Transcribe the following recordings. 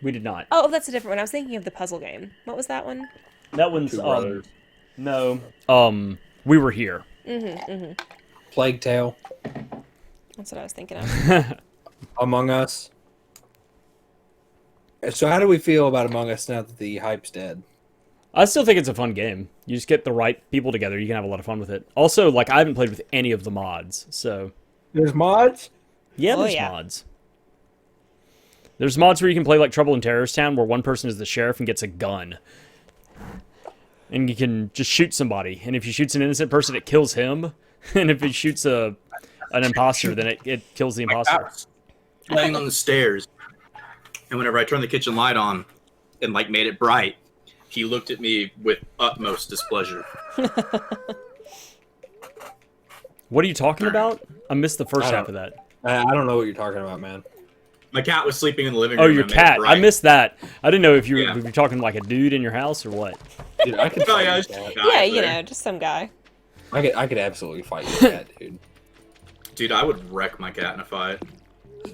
We did not. Oh, that's a different one. I was thinking of the puzzle game. What was that one? That one's Two Brothers. no. We were here. Plague Tale. That's what I was thinking of. Among Us. So how do we feel about Among Us now that the hype's dead? I still think it's a fun game. You just get the right people together, you can have a lot of fun with it. Also, like, I haven't played with any of the mods, so... There's mods? Yeah, there's mods. There's mods where you can play, like, Trouble in Terrorist Town, where one person is the sheriff and gets a gun. And you can just shoot somebody. And if he shoots an innocent person, it kills him. And if he shoots an imposter, then it kills the imposter. Laying on the stairs. And whenever I turned the kitchen light on and, like, made it bright, he looked at me with utmost displeasure. What are you talking about? I missed the first half of that. I don't know what you're talking about, man. My cat was sleeping in the living room. Oh, your cat. I missed that. I didn't know if you were talking like a dude in your house or what. Dude, I could Oh, fight yeah, your it's cat. Yeah, you know, just some guy. I could absolutely fight your cat, dude. Dude, I would wreck my cat in a fight.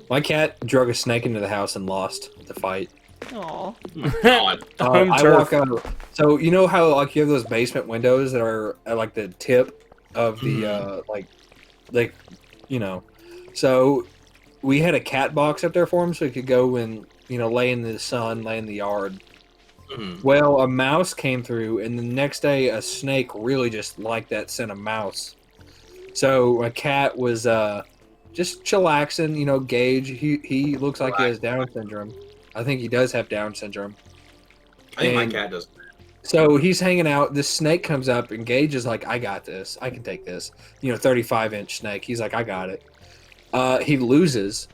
My cat drug a snake into the house and lost the fight. Aw. God. Home I turf. walk out. So you know how like you have those basement windows that are at like the tip of the like you know. So we had a cat box up there for him, so he could go and lay in the sun, lay in the yard. Well, a mouse came through, and the next day a snake really just liked that scent of mouse. So my cat was just chillaxing, Gage. He looks like he has Down syndrome. I think he does have Down syndrome. I think my cat does. So he's hanging out. This snake comes up, and Gage is like, "I got this. I can take this." 35-inch snake. He's like, "I got it." He loses,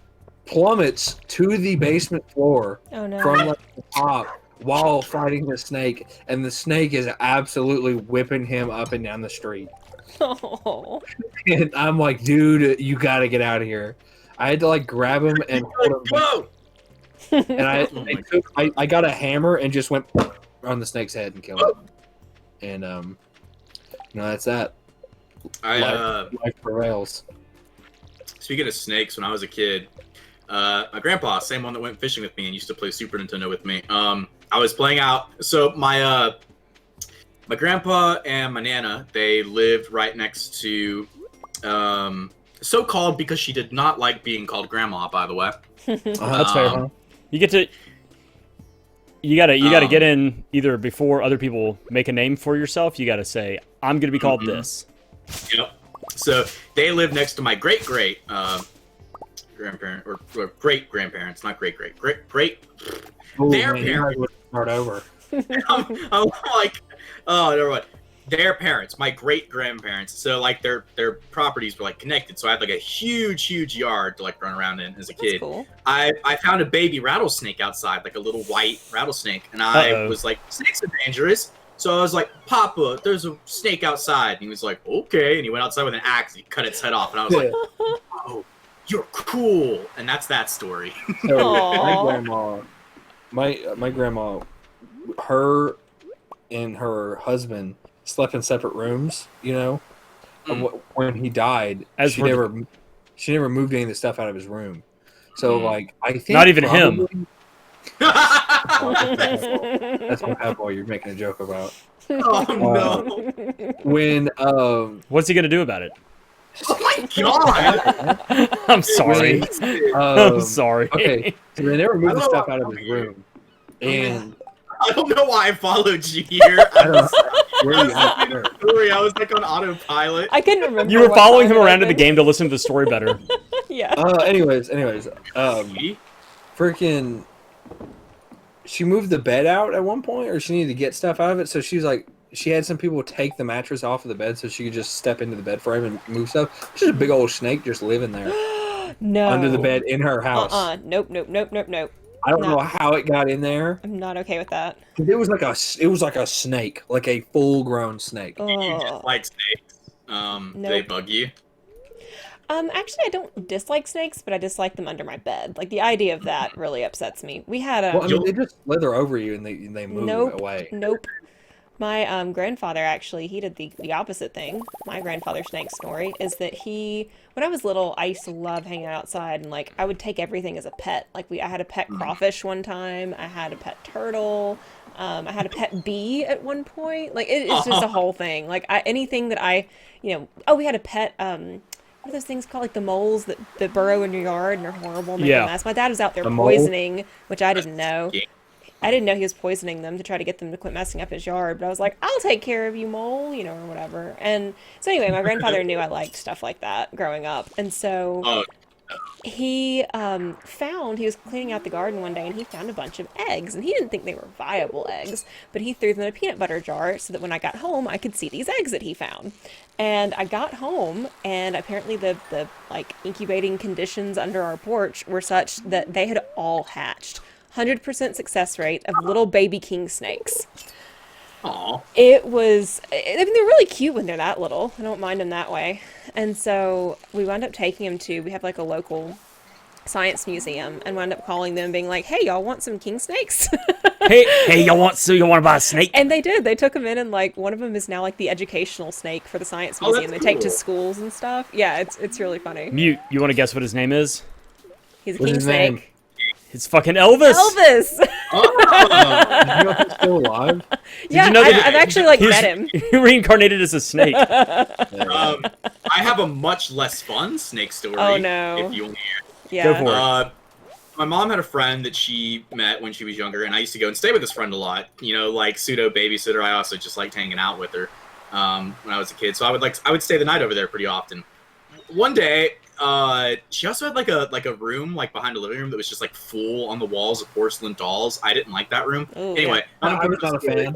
plummets to the basement floor from like the top while fighting the snake, and the snake is absolutely whipping him up and down the street. Oh. And I'm like, "Dude, you got to get out of here." I had to like grab him and hold him. Go! And I got a hammer and just went on the snake's head and killed it. And that's that. Life prevails. Speaking of snakes, when I was a kid, my grandpa, same one that went fishing with me and used to play Super Nintendo with me. I was playing out. So my grandpa and my nana, they lived right next to, so called because she did not like being called grandma, by the way. That's fair, huh? You gotta get in either before other people make a name for yourself. You gotta say, "I'm gonna be called this." Yep. So they live next to my great grandparent or great grandparents, not great. Their parents. Start over. I'm like, oh, never mind. Their parents, my great grandparents. So like their properties were like connected. So I had like a huge yard to like run around in as a kid. That's cool. I found a baby rattlesnake outside, like a little white rattlesnake, and I was like, snakes are dangerous. So I was like, "Papa, there's a snake outside." And he was like, "Okay." And he went outside with an axe and he cut its head off. And I was like, "Oh, you're cool." And that's that story. So my grandma, her and her husband slept in separate rooms. When he died, she never moved any of the stuff out of his room. So like, I think not even him. That's what Bad Boy you're making a joke about. Oh no! When What's he gonna do about it? Oh my god! I'm sorry. I'm sorry. Okay, so they never moved the stuff out of his room, and I don't know why I followed you here. I was like on autopilot. I couldn't remember. You were what following time him it around to the opened. game to listen to the story better. Yeah. anyways, freaking, she moved the bed out at one point, or she needed to get stuff out of it. So she's like, she had some people take the mattress off of the bed so she could just step into the bed frame and move stuff. There's just a big old snake just living there No. under the bed in her house. Nope. I don't know how it got in there. I'm not okay with that. It was like a snake, like a full-grown snake. You just like snakes. Do they bug you? Actually, I don't dislike snakes, but I dislike them under my bed. Like, the idea of that really upsets me. We had a... Well, I mean, they just slither over you and they move away. Nope. My grandfather actually, he did the opposite thing. My grandfather snake story is that when I was little, I used to love hanging out outside and like I would take everything as a pet. Like I had a pet crawfish one time. I had a pet turtle. I had a pet bee at one point. Like it's just a whole thing. Like anything that we had a pet. What are those things called? Like the moles that burrow in your yard and are horrible, make a mess. My dad was out there The mole? poisoning, which I didn't know. I didn't know he was poisoning them to try to get them to quit messing up his yard. But I was like, I'll take care of you, mole, or whatever. And so anyway, my grandfather knew I liked stuff like that growing up. And so he was cleaning out the garden one day and he found a bunch of eggs. And he didn't think they were viable eggs, but he threw them in a peanut butter jar so that when I got home, I could see these eggs that he found. And I got home and apparently the like incubating conditions under our porch were such that they had all hatched. 100% success rate of little baby king snakes. Aw. It was, I mean, they're really cute when they're that little. I don't mind them that way. And so we wound up taking them we have like a local science museum and wound up calling them being like, hey, y'all want some king snakes? hey, you want to buy a snake? And they did. They took them in and like one of them is now like the educational snake for the science museum. They take to schools and stuff. Yeah, it's really funny. Mute, you want to guess what his name is? He's a What's king his name? snake. It's fucking Elvis. Elvis! Did you know he's still alive? Yeah, you know that I've actually like met him. He reincarnated as a snake. I have a much less fun snake story. Oh, no. If you want to hear. Yeah. Go for it. My mom had a friend that she met when she was younger, and I used to go and stay with this friend a lot. Like pseudo babysitter. I also just liked hanging out with her when I was a kid. So I would stay the night over there pretty often. One day, she also had like a room like behind a living room that was just like full on the walls of porcelain dolls. I didn't like that room. Ooh, anyway, I was not a fan.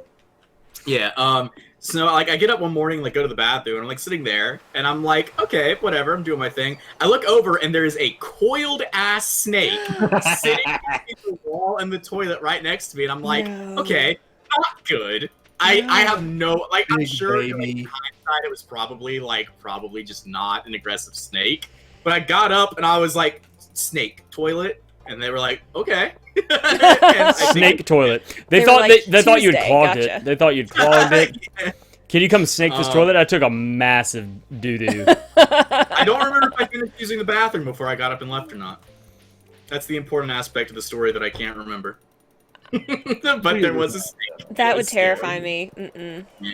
Yeah. So like I get up one morning, like go to the bathroom, and I'm like sitting there, and I'm like, okay, whatever, I'm doing my thing. I look over, and there is a coiled ass snake sitting in the wall in the toilet right next to me, and I'm like, No. okay, not good. I have no like. I'm Big sure like, in baby. hindsight it was probably just not an aggressive snake. But I got up and I was like, snake toilet, and they were like, okay. And I think- Snake toilet. They They were thought like, they thought you'd Tuesday, clogged gotcha. it. They thought you'd clogged it. Yeah. Can you come snake this toilet? I took a massive doo doo. I don't remember if I finished using the bathroom before I got up and left or not. That's the important aspect of the story that I can't remember. But there was a snake. That It would was terrify scary. me. Mm-mm. Yeah.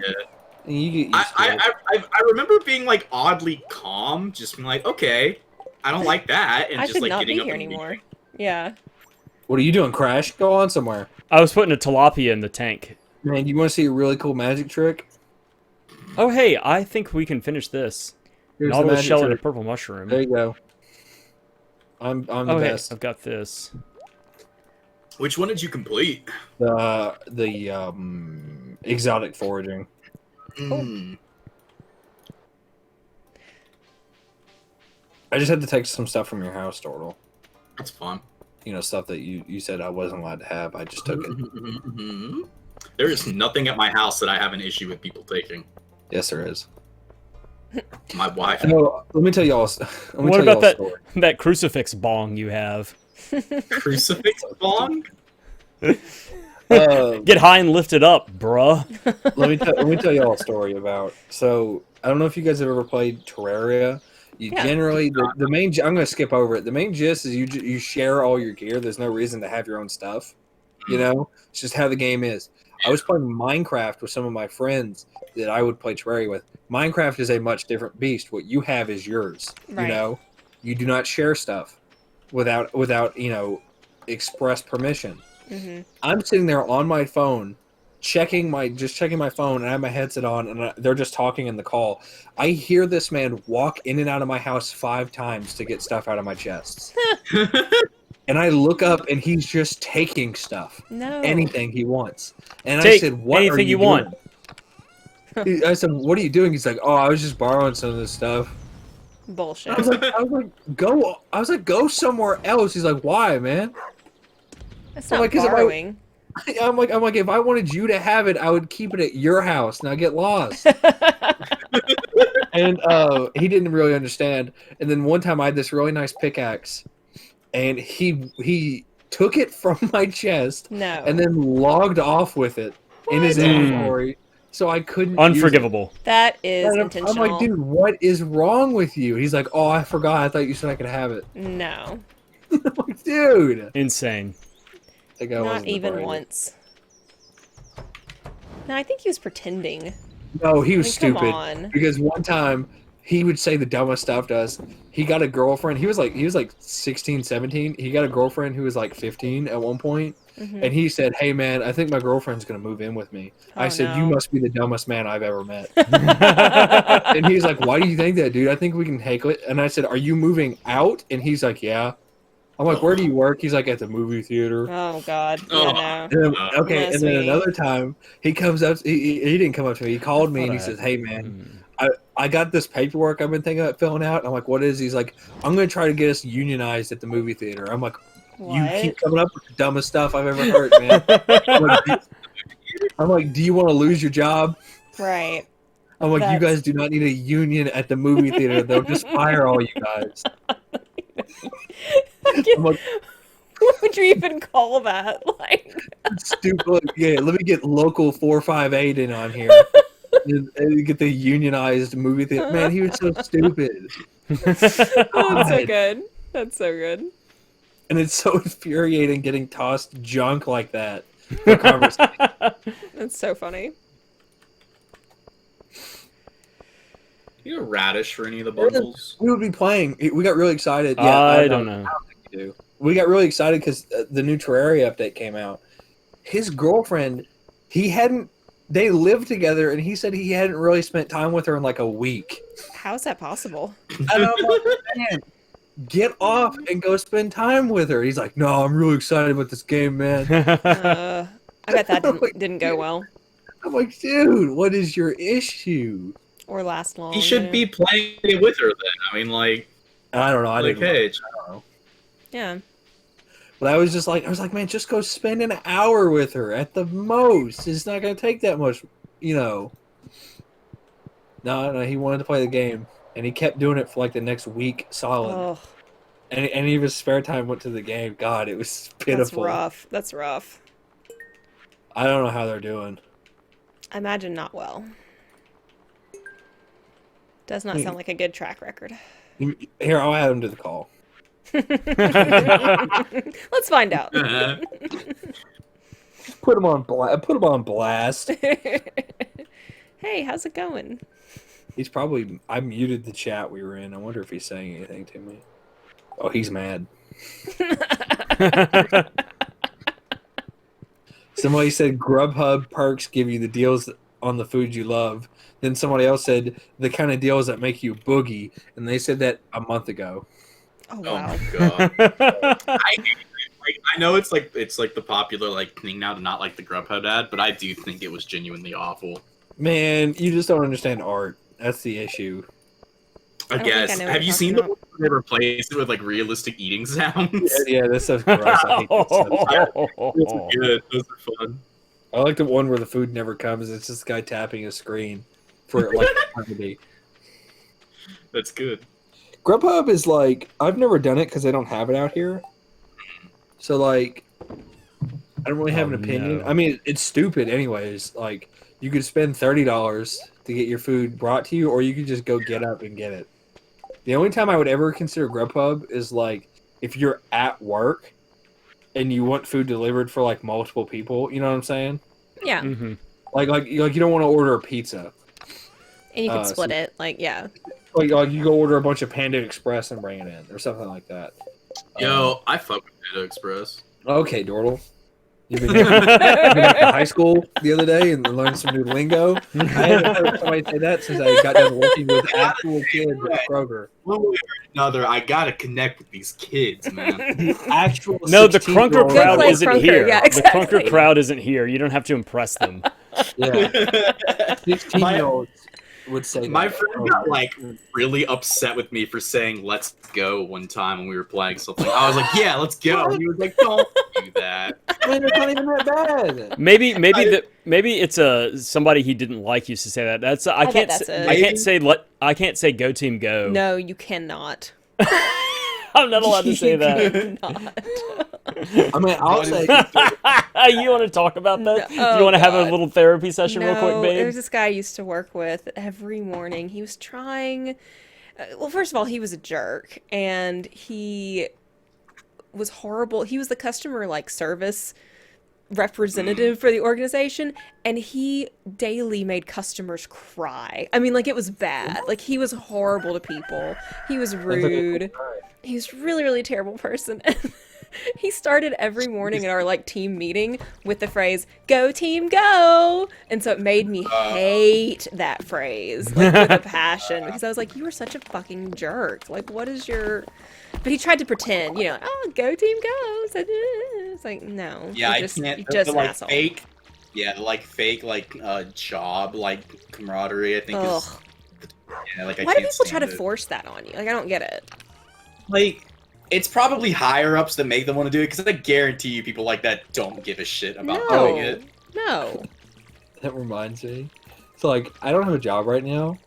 You get used to it. I remember being like oddly calm, just being like, okay, I don't like that, and I just should like not getting be up here and anymore. Yeah. What are you doing, Crash? Go on somewhere. I was putting a tilapia in the tank. Man, you want to see a really cool magic trick? Oh hey, I think we can finish this. Here's the Nautilus magic shell and a trick. purple mushroom. There you go. I'm the Oh hey, best. I've got this. Which one did you complete? The exotic foraging. Mm. I just had to take some stuff from your house, Dordle. That's fun. Stuff that you said I wasn't allowed to have. I just took it. There is nothing at my house that I have an issue with people taking. Yes, there is. My wife. No, let me tell y'all. What about that crucifix bong you have? Crucifix bong? Get high and lift it up, bruh. Let me tell y'all a story about. So I don't know if you guys have ever played Terraria. You Yeah. generally the main. I'm going to skip over it. The main gist is you share all your gear. There's no reason to have your own stuff. It's just how the game is. I was playing Minecraft with some of my friends that I would play Terraria with. Minecraft is a much different beast. What you have is yours. Right. You do not share stuff without express permission. Mm-hmm. I'm sitting there on my phone, checking my phone, and I have my headset on, and they're just talking in the call. I hear this man walk in and out of my house 5 times to get stuff out of my chests. And I look up, and he's just taking stuff, No. anything he wants. And I Take said, "What are anything you doing?" want. I said, "What are you doing?" He's like, "Oh, I was just borrowing some of this stuff." Bullshit. I was like, go somewhere else. He's like, "Why, man?" That's I'm not like, 'cause if I- borrowing. I'm like, if I wanted you to have it, I would keep it at your house. Now get lost. And he didn't really understand. And then one time I had this really nice pickaxe, and he took it from my chest No. and then logged off with it in his What? inventory so I couldn't. use it. Unforgivable. That is And intentional. I'm like, dude, what is wrong with you? He's like, oh, I forgot. I thought you said I could have it. No, I'm like, dude. Insane. That guy not wasn't the even brightest. once. No, I think he was pretending. No, he was I mean, come stupid. on. Because one time he would say the dumbest stuff to us. He got a girlfriend. He was like 16, 17. He got a girlfriend who was like 15 at one point. Mhm. And he said, hey, man, I think my girlfriend's going to move in with me. I Oh, said, no. you must be the dumbest man I've ever met. And he's like, why do you think that, dude? I think we can handle it. And I said, are you moving out? And he's like, yeah. I'm like, where do you work? He's like, at the movie theater. Oh God. Oh. Yeah, no. And then, okay, Unless and then we- another time he comes up. He didn't come up to me. He called me and he thought I says, had- "Hey man, I got this paperwork I've been thinking about filling out." And I'm like, "What is?" He's like, "I'm going to try to get us unionized at the movie theater." I'm like, "You What? keep coming up with the dumbest stuff I've ever heard, man." I'm like, "Do you want to lose your job?" Right. I'm like, "You That's- guys do not need a union at the movie theater. They'll just fire all you guys." I'm like, What would you even call that? Like, stupid. Yeah, let me get local 458 in on here. And get the unionized movie theater. Man, he was so stupid. that's so God. good. That's so good. And it's so infuriating getting tossed junk like that. For conversation. That's so funny. You a radish for any of the bundles? We would be playing. We got really excited. I don't know. You do. We got really excited because the new Terraria update came out. His girlfriend, they lived together, and he said he hadn't really spent time with her in like a week. How's that possible? And I'm like, man, get off and go spend time with her. He's like, no, I'm really excited about this game, man. I bet that didn't go well I'm like, dude, what is your issue? or last long. He should be playing it with her then. I mean, like, I don't know. I like, didn't. hey, Yeah. But I was like, man, just go spend an hour with her at the most. It's not going to take that much, you know. No, he wanted to play the game, and he kept doing it for like the next week solid. Oh, And any of his spare time went to the game. God, it was that's pitiful. rough. That's rough. I don't know how they're doing. I imagine not well. Does not sound like a good track record. Here, I'll add him to the call. Let's find out. Put him on blast. Hey, how's it going? He's probably. I muted the chat we were in. I wonder if he's saying anything to me. Oh, he's mad. Somebody said Grubhub perks give you the deals on the food you love. Then somebody else said the kind of deals that make you boogie, and they said that a month ago. Oh oh wow. my god. I know it's like the popular like thing now to not like the Grubhub ad, but I do think it was genuinely awful. Man, you just don't understand art. That's the issue. I don't think guess. I know what Have you're you seen talking the one where they replace it with like realistic eating sounds? Yeah, this stuff's gross. I hate that stuff. Those are good. Those are fun. I like the one where the food never comes. It's just a guy tapping a screen for like eternity. That's good. Grubhub is like, I've never done it because they don't have it out here. So like, I don't really have Oh, an opinion. no. I mean, it's stupid anyways. Like, you could spend $30 to get your food brought to you, or you could just go get up and get it. The only time I would ever consider Grubhub is like if you're at work and you want food delivered for like multiple people. You know what I'm saying? Yeah. hmm Like you don't want to order a pizza. And you can Uh, split so- it. Like, yeah. Like you go order a bunch of Panda Express and bring it in, or something like that. Yo, I fuck with Panda Express. Okay, Dordle. You've been back to high school the other day and learned some new lingo. I haven't heard somebody say that since I got done working with actual kids at Kroger. One way or another, I gotta connect with these kids, man. Actual No, the Crunker 16-year-old crowd play isn't Crunker, here. yeah, The exactly. Crunker crowd isn't here. You don't have to impress them. Yeah, 16-year-olds would say My that. friend got like really upset with me for saying "let's go" one time when we were playing something. I was like, "Yeah, let's go." And he was like, "Don't do that." Man, it's not even that bad. Maybe it's somebody he didn't like used to say that. That's I bet can't that's say, it. I can't say go team go. No, you cannot. I'm not allowed to say that. Not. I mean, I'll say You want to talk about that? No, Do you want to have a God. little therapy session real No, quick, babe? there's this guy I used to work with every morning. He was trying. Well, first of all, he was a jerk, and he was horrible. He was the customer like service representative for the organization, and he daily made customers cry. I mean, like, it was bad. Like, he was horrible to people. He was rude. He was really, really terrible person. He started every morning in our like team meeting with the phrase "Go team, go!" And so it made me hate that phrase like with a passion, because I was like, "You are such a fucking jerk! Like, what is your?" But he tried to pretend, like, "Oh, go team, go!" So, it's like, no, Yeah, I you're can't. just the, an like asshole. fake. Yeah, the, like fake job like camaraderie. I think Ugh. is. Yeah, like I Why do can't people try to stand it. force that on you? Like, I don't get it. Like, it's probably higher ups that make them want to do it, because I guarantee you people like that don't give a shit about No, doing it. no. that reminds me. So like, I don't have a job right now,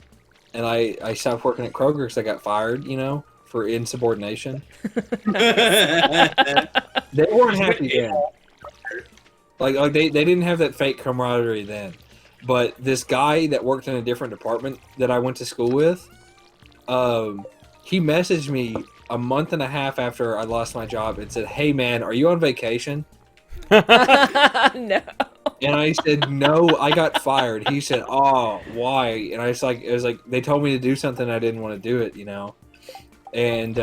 and I stopped working at Kroger because I got fired. For insubordination. They weren't happy then. Like they didn't have that fake camaraderie then. But this guy that worked in a different department that I went to school with, he messaged me a month and a half after I lost my job and said, "Hey man, are you on vacation?" No. And I said, "No, I got fired." He said, "Oh, why?" And it was like they told me to do something, I didn't want to do it, And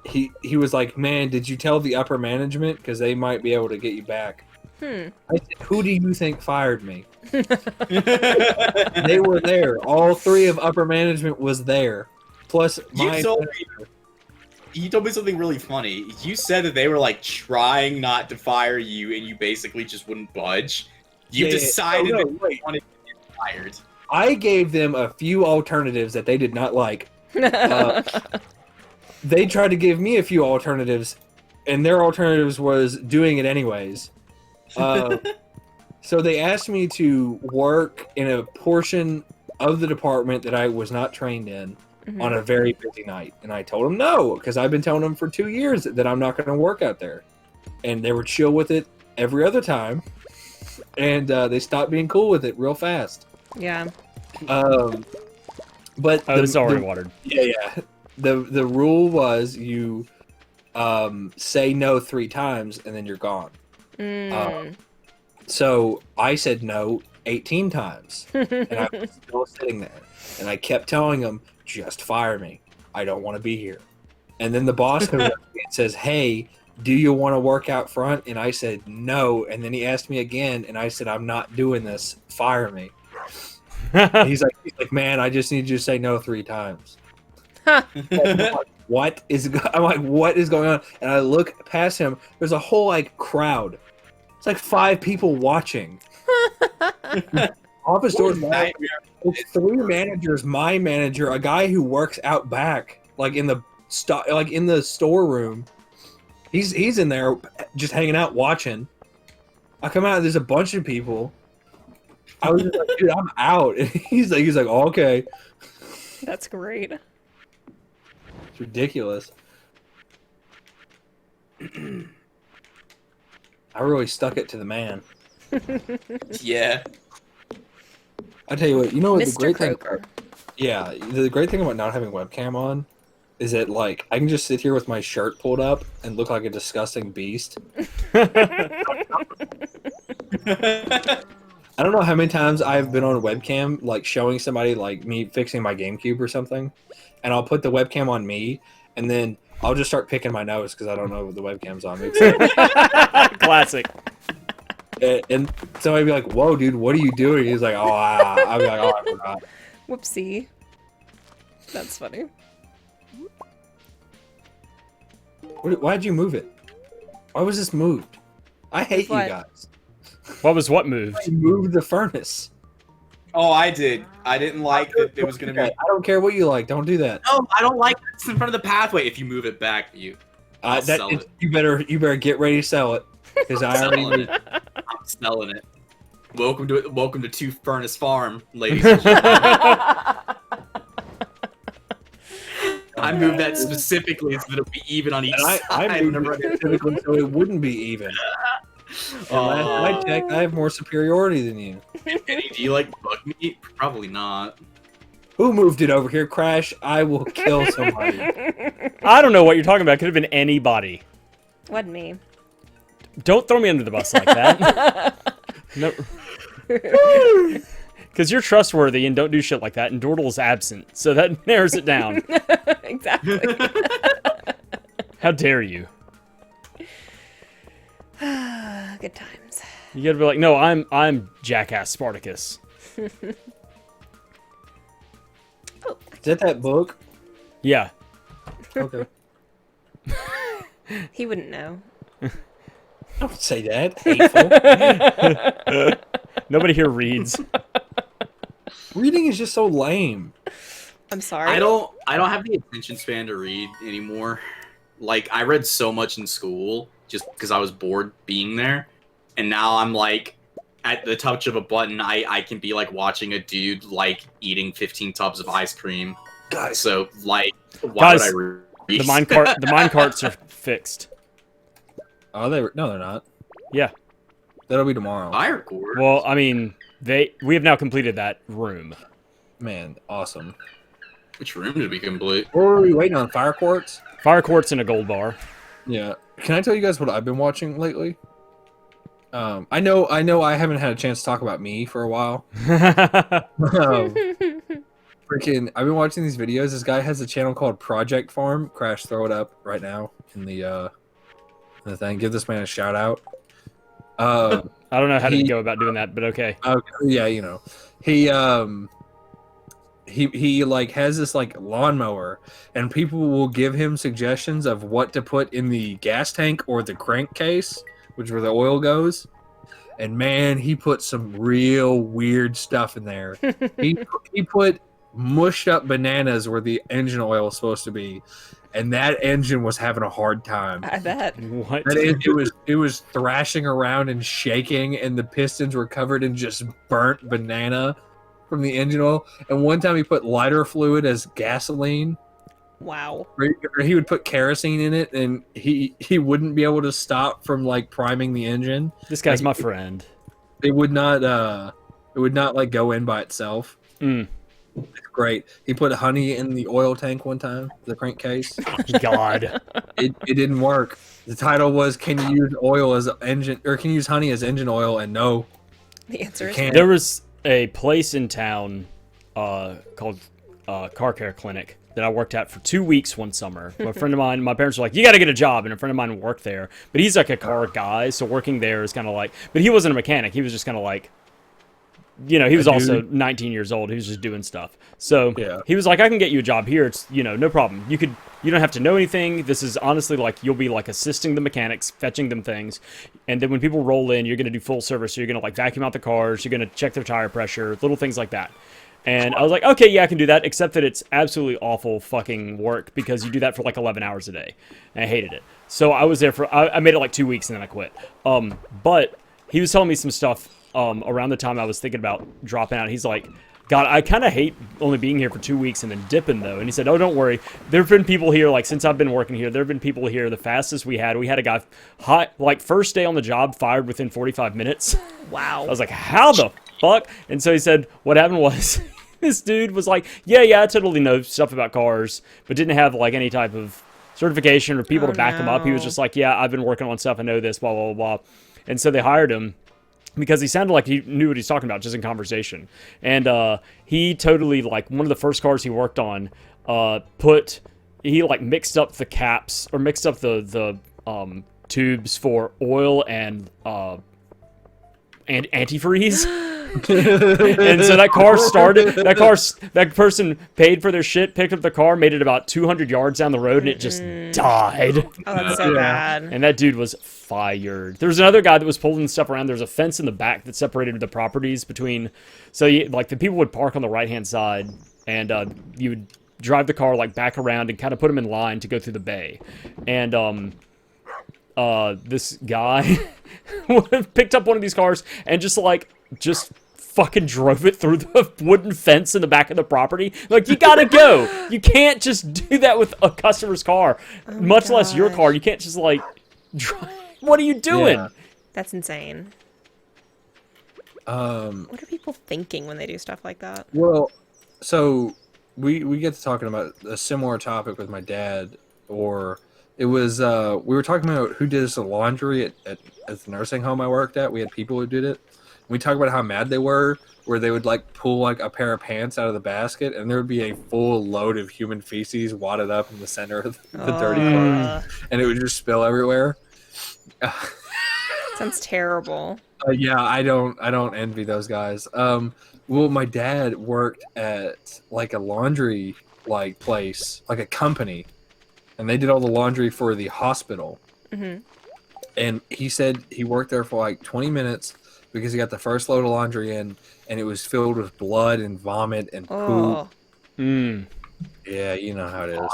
he was like, "Man, did you tell the upper management? Because they might be able to get you back." I said, "Who do you think fired me?" They were there. All three of upper management was there. Plus my You told me something really funny. You said that they were like trying not to fire you, and you basically just wouldn't budge. You Yeah, decided no, that you wait. wanted to get fired. I gave them a few alternatives that they did not like. They tried to give me a few alternatives, and their alternatives was doing it anyways. So they asked me to work in a portion of the department that I was not trained in on a very busy night. And I told them no, because I've been telling them for 2 years that I'm not going to work out there. And they were chill with it every other time. And they stopped being cool with it real fast. Yeah. But It's already watered. Yeah. The rule was you say no 3 times and then you're gone. So I said no 18 times, and I was still sitting there, and I kept telling him, "Just fire me. I don't want to be here." And then the boss comes up to me and says, "Hey, do you want to work out front?" And I said no, and then he asked me again, and I said, "I'm not doing this. Fire me." And he's like, "Man, I just need you to say no 3 times." I'm like, what is going on? And I look past him. There's a whole like crowd. It's like 5 people watching. Office doors. It's 3 managers. My manager, a guy who works out back, like in the storeroom. He's in there just hanging out watching. I come out. There's a bunch of people. I was just like, "Dude, I'm out." And he's like, "Oh, okay." That's great. It's ridiculous. I really stuck it to the man. Yeah. I tell you what, what the Mr. great thing? Croker. Yeah, the great thing about not having webcam on is that like I can just sit here with my shirt pulled up and look like a disgusting beast. I don't know how many times I've been on a webcam, like showing somebody like me fixing my GameCube or something, and I'll put the webcam on me, and then I'll just start picking my nose because I don't know the webcam's on me. Classic. And somebody be like, "Whoa, dude, what are you doing?" He's like, "Oh, I'll be like, oh, I forgot." Whoopsie. That's funny. Why'd you move it? Why was this moved? I hate What? you guys. What moved? You moved the furnace. Oh, I did. I didn't like that it was going to be... I don't care what you like. Don't do that. No, I don't like it. It's in front of the pathway. If you move it back, I'll sell it. You better get ready to sell it because I already Selling moved. it. I'm selling it. Welcome to Two Furnace Farm, ladies and gentlemen. I I moved that specifically so that it'll be even on each And side. I moved it specifically so it wouldn't be even. And last I checked, I have more superiority than you. Eddie, do you like bug meat? Probably not. Who moved it over here, Crash? I will kill somebody. I don't know what you're talking about. Could have been anybody. Wasn't me. Don't throw me under the bus like that. No. Because you're trustworthy and don't do shit like that, and Dordle is absent, so that narrows it down. Exactly. How dare you? Good times. You gotta be like, no, I'm Jackass Spartacus. Is that book? Yeah. Okay. He wouldn't know. Don't say that. Hateful. Nobody here reads. Reading is just so lame. I'm sorry. I don't have the attention span to read anymore. Like, I read so much in school just because I was bored being there, and now I'm like, at the touch of a button, I can be like watching a dude like eating 15 tubs of ice cream. Guys, So like, why Guys, would I read? The mine carts are fixed. oh, no, they're not. Yeah. That'll be tomorrow. Fire cord. Well, I mean, we have now completed that room. Man, awesome. Which room did we complete? What were we waiting on? Fire quartz? Fire quartz and a gold bar. Yeah. Can I tell you guys what I've been watching lately? I know I haven't had a chance to talk about me for a while. Freaking, I've been watching these videos. This guy has a channel called Project Farm. Crash, throw it up right now in the thing. Give this man a shout out. I don't know how to go about doing that, but okay. Yeah, you know, he like has this like lawnmower, and people will give him suggestions of what to put in the gas tank or the crankcase, which is where the oil goes. And man, he put some real weird stuff in there. he put mushed up bananas where the engine oil was supposed to be, and that engine was having a hard time. I bet. What? It was thrashing around and shaking, and the pistons were covered in just burnt banana from the engine oil. And one time he put lighter fluid as gasoline. Wow. Or he would put kerosene in it, and he wouldn't be able to stop from like priming the engine. This guy's my friend. It would not like go in by itself. Mm. It's great. He put honey in the oil tank one time, the crankcase. God. It didn't work. The title was, "Can you use oil as engine, or can you use honey as engine oil?" And no, The answer is can't. There was a place in town called Car Care Clinic that I worked at for 2 weeks one summer. A friend of mine, my parents were like, "You got to get a job," and a friend of mine worked there. But he's like a car guy, so working there is kind of like. But he wasn't a mechanic. He was just kind of like, you know, he was also 19 years old. He was just doing stuff. So Yeah. he was like, "I can get you a job here. It's, you know, no problem. You don't have to know anything. This is honestly like you'll be like assisting the mechanics, fetching them things, and then when people roll in, you're gonna do full service. So you're gonna like vacuum out the cars. You're gonna check their tire pressure, little things like that." And I was like, "Okay, yeah, I can do that." Except that it's absolutely awful fucking work because you do that for like 11 hours a day, and I hated it. So I was there for I made it like 2 weeks and then I quit. But he was telling me some stuff around the time I was thinking about dropping out. He's like, "God, I kind of hate only being here for 2 weeks and then dipping, though." And he said, "Oh, don't worry. There have been people here, like, since I've been working here, there have been people here. The fastest we had a guy, like, first day on the job, fired within 45 minutes. wow. I was like, how the fuck? And so he said, what happened was, this dude was like, yeah, I totally know stuff about cars, but didn't have, like, any type of certification or people to back him up. He was no. just like, yeah, I've been working on stuff. I know this, blah, blah, blah, blah. And so they hired him. Because he sounded like he knew what he's talking about just in conversation. And he totally, like, one of the first cars he worked on, he mixed up the caps, or mixed up the tubes for oil and antifreeze. And so that car started, that person paid for their shit, picked up the car, made it about 200 yards down the road, and it just died. Oh, that's so bad. And that dude was fired. There was another guy that was pulling stuff around. There's a fence in the back that separated the properties between. So, like, the people would park on the right-hand side, and you would drive the car, like, back around and kind of put them in line to go through the bay. And this guy picked up one of these cars and just fucking drove it through the wooden fence in the back of the property. Like, you gotta go. You can't just do that with a customer's car, much less your car. You can't just like drive. What are you doing? Yeah. That's insane. What are people thinking when they do stuff like that? Well, so we get to talking about a similar topic with my dad, or it was we were talking about who did the laundry at the nursing home I worked at. We had people who did it. We talked about how mad they were, where they would like pull like a pair of pants out of the basket, and there would be a full load of human feces wadded up in the center of the dirty clothes, and it would just spill everywhere. Sounds terrible. Yeah, I don't envy those guys. Well, my dad worked at like a laundry like place, like a company, and they did all the laundry for the hospital. Mm-hmm. And he said he worked there for like 20 minutes because he got the first load of laundry in, and it was filled with blood and vomit and poop. Yeah, you know how it is.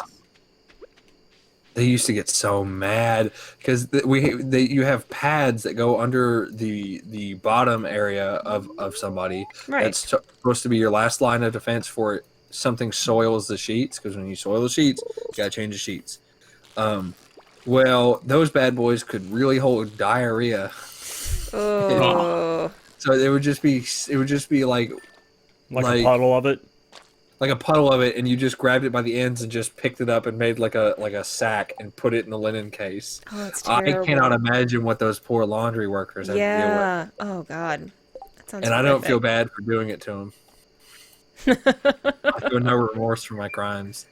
They used to get so mad because you have pads that go under the bottom area of somebody. Right. That's supposed to be your last line of defense for something soils the sheets, because when you soil the sheets, you gotta change the sheets. Well, those bad boys could really hold diarrhea. Oh. So it would just be like a puddle of it. Like a puddle of it, and you just grabbed it by the ends and just picked it up and made like a sack and put it in the linen case. Oh, that's terrible. I cannot imagine what those poor laundry workers have to deal with. Oh God. That sounds And I don't feel bad for doing it to them. I feel no remorse for my crimes.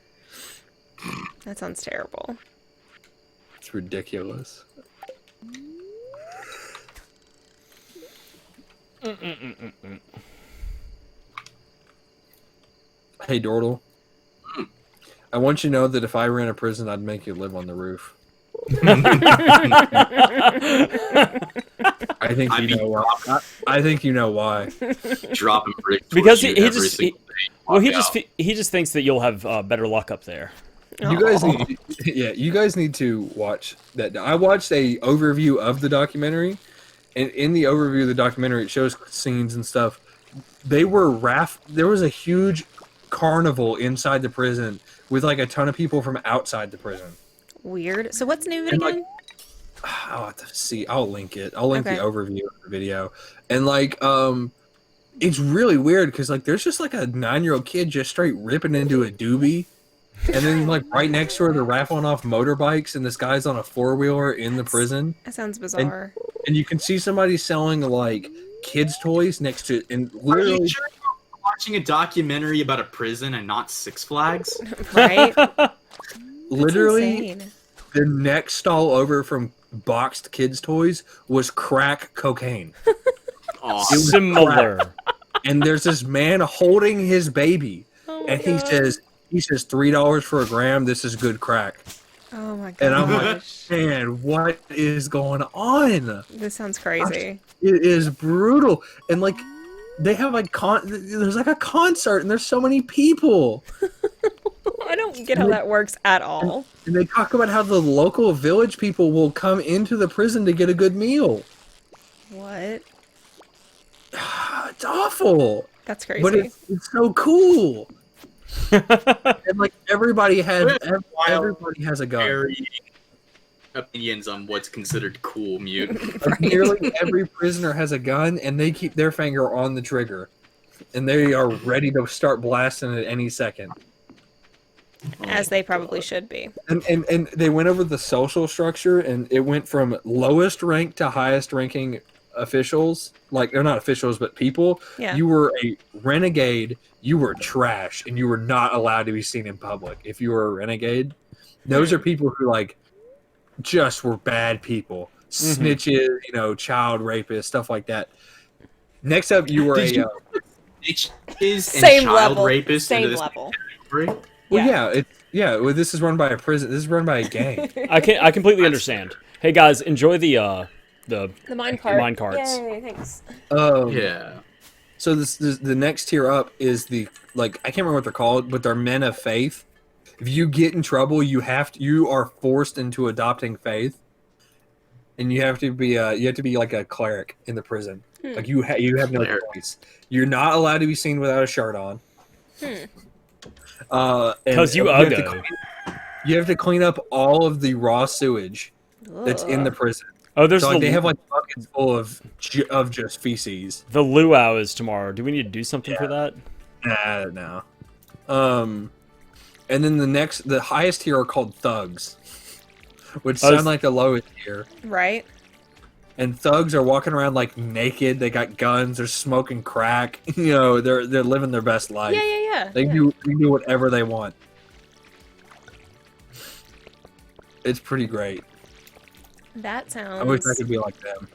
That sounds terrible. It's ridiculous. Hey, Dordle. I want you to know that if I ran a prison, I'd make you live on the roof. I think you know why. I think you know why. Dropping bricks because he just thinks that you'll have better luck up there. You guys need to watch that. I watched a overview of the documentary, and in the overview of the documentary, it shows scenes and stuff. There was a huge carnival inside the prison with like a ton of people from outside the prison. Weird. So what's the name of it again? I'll have to see. I'll link it. I'll link Okay. the overview of the video. And like, it's really weird because like there's just like a 9-year-old kid just straight ripping into a doobie. And then like right next to her, they're raffling off motorbikes, and this guy's on a 4-wheeler in the prison. That sounds bizarre. And you can see somebody selling like kids' toys next to it, and Are literally. you sure you're watching a documentary about a prison and not Six Flags? Right? Literally, Insane. the next stall over from boxed kids' toys was crack cocaine. Aw. It was Similar. And there's this man holding his baby, Oh my and he God. says $3 for a gram. This is good crack. Oh my gosh. And I'm like, man, what is going on? This sounds crazy. It is brutal. And like, they have like there's like a concert, and there's so many people. I don't get how that works at all. And they talk about how the local village people will come into the prison to get a good meal. What? It's awful. That's crazy. But it's so cool. And like everybody has a gun. Very opinions on what's considered cool, Mute. Like, nearly every prisoner has a gun, and they keep their finger on the trigger, and they are ready to start blasting at any second. As they probably should be. And they went over the social structure, and it went from lowest rank to highest ranking officials. Like, they're not officials, but people. Yeah. You were a renegade, you were trash, and you were not allowed to be seen in public. If you were a renegade, those are people who like just were bad people. Snitches, child rapists, stuff like that. Next up, you were Same level. Rapist Same into this level. category? Well, this is run by a prison. This is run by a gang. I completely understand. Hey guys, enjoy the mine cart. mine carts. Yay, thanks. Yeah. So this the next tier up is I can't remember what they're called, but they're men of faith. If you get in trouble, you are forced into adopting faith. and you have to be like a cleric in the prison. Like you have no Cleric. choice. You're not allowed to be seen without a shirt on. Because you have to uggo. you have to clean up all of the raw sewage that's in the prison. Oh, there's So like, the they have like buckets full of just feces. the luau is tomorrow. Do we need to do something for that? No. And then the highest tier are called thugs, which sound like the lowest tier. Right. And thugs are walking around like naked. They got guns. They're smoking crack. You know, they're living their best life. Yeah. They do whatever they want. It's pretty great. That sounds. I wish I could be like them.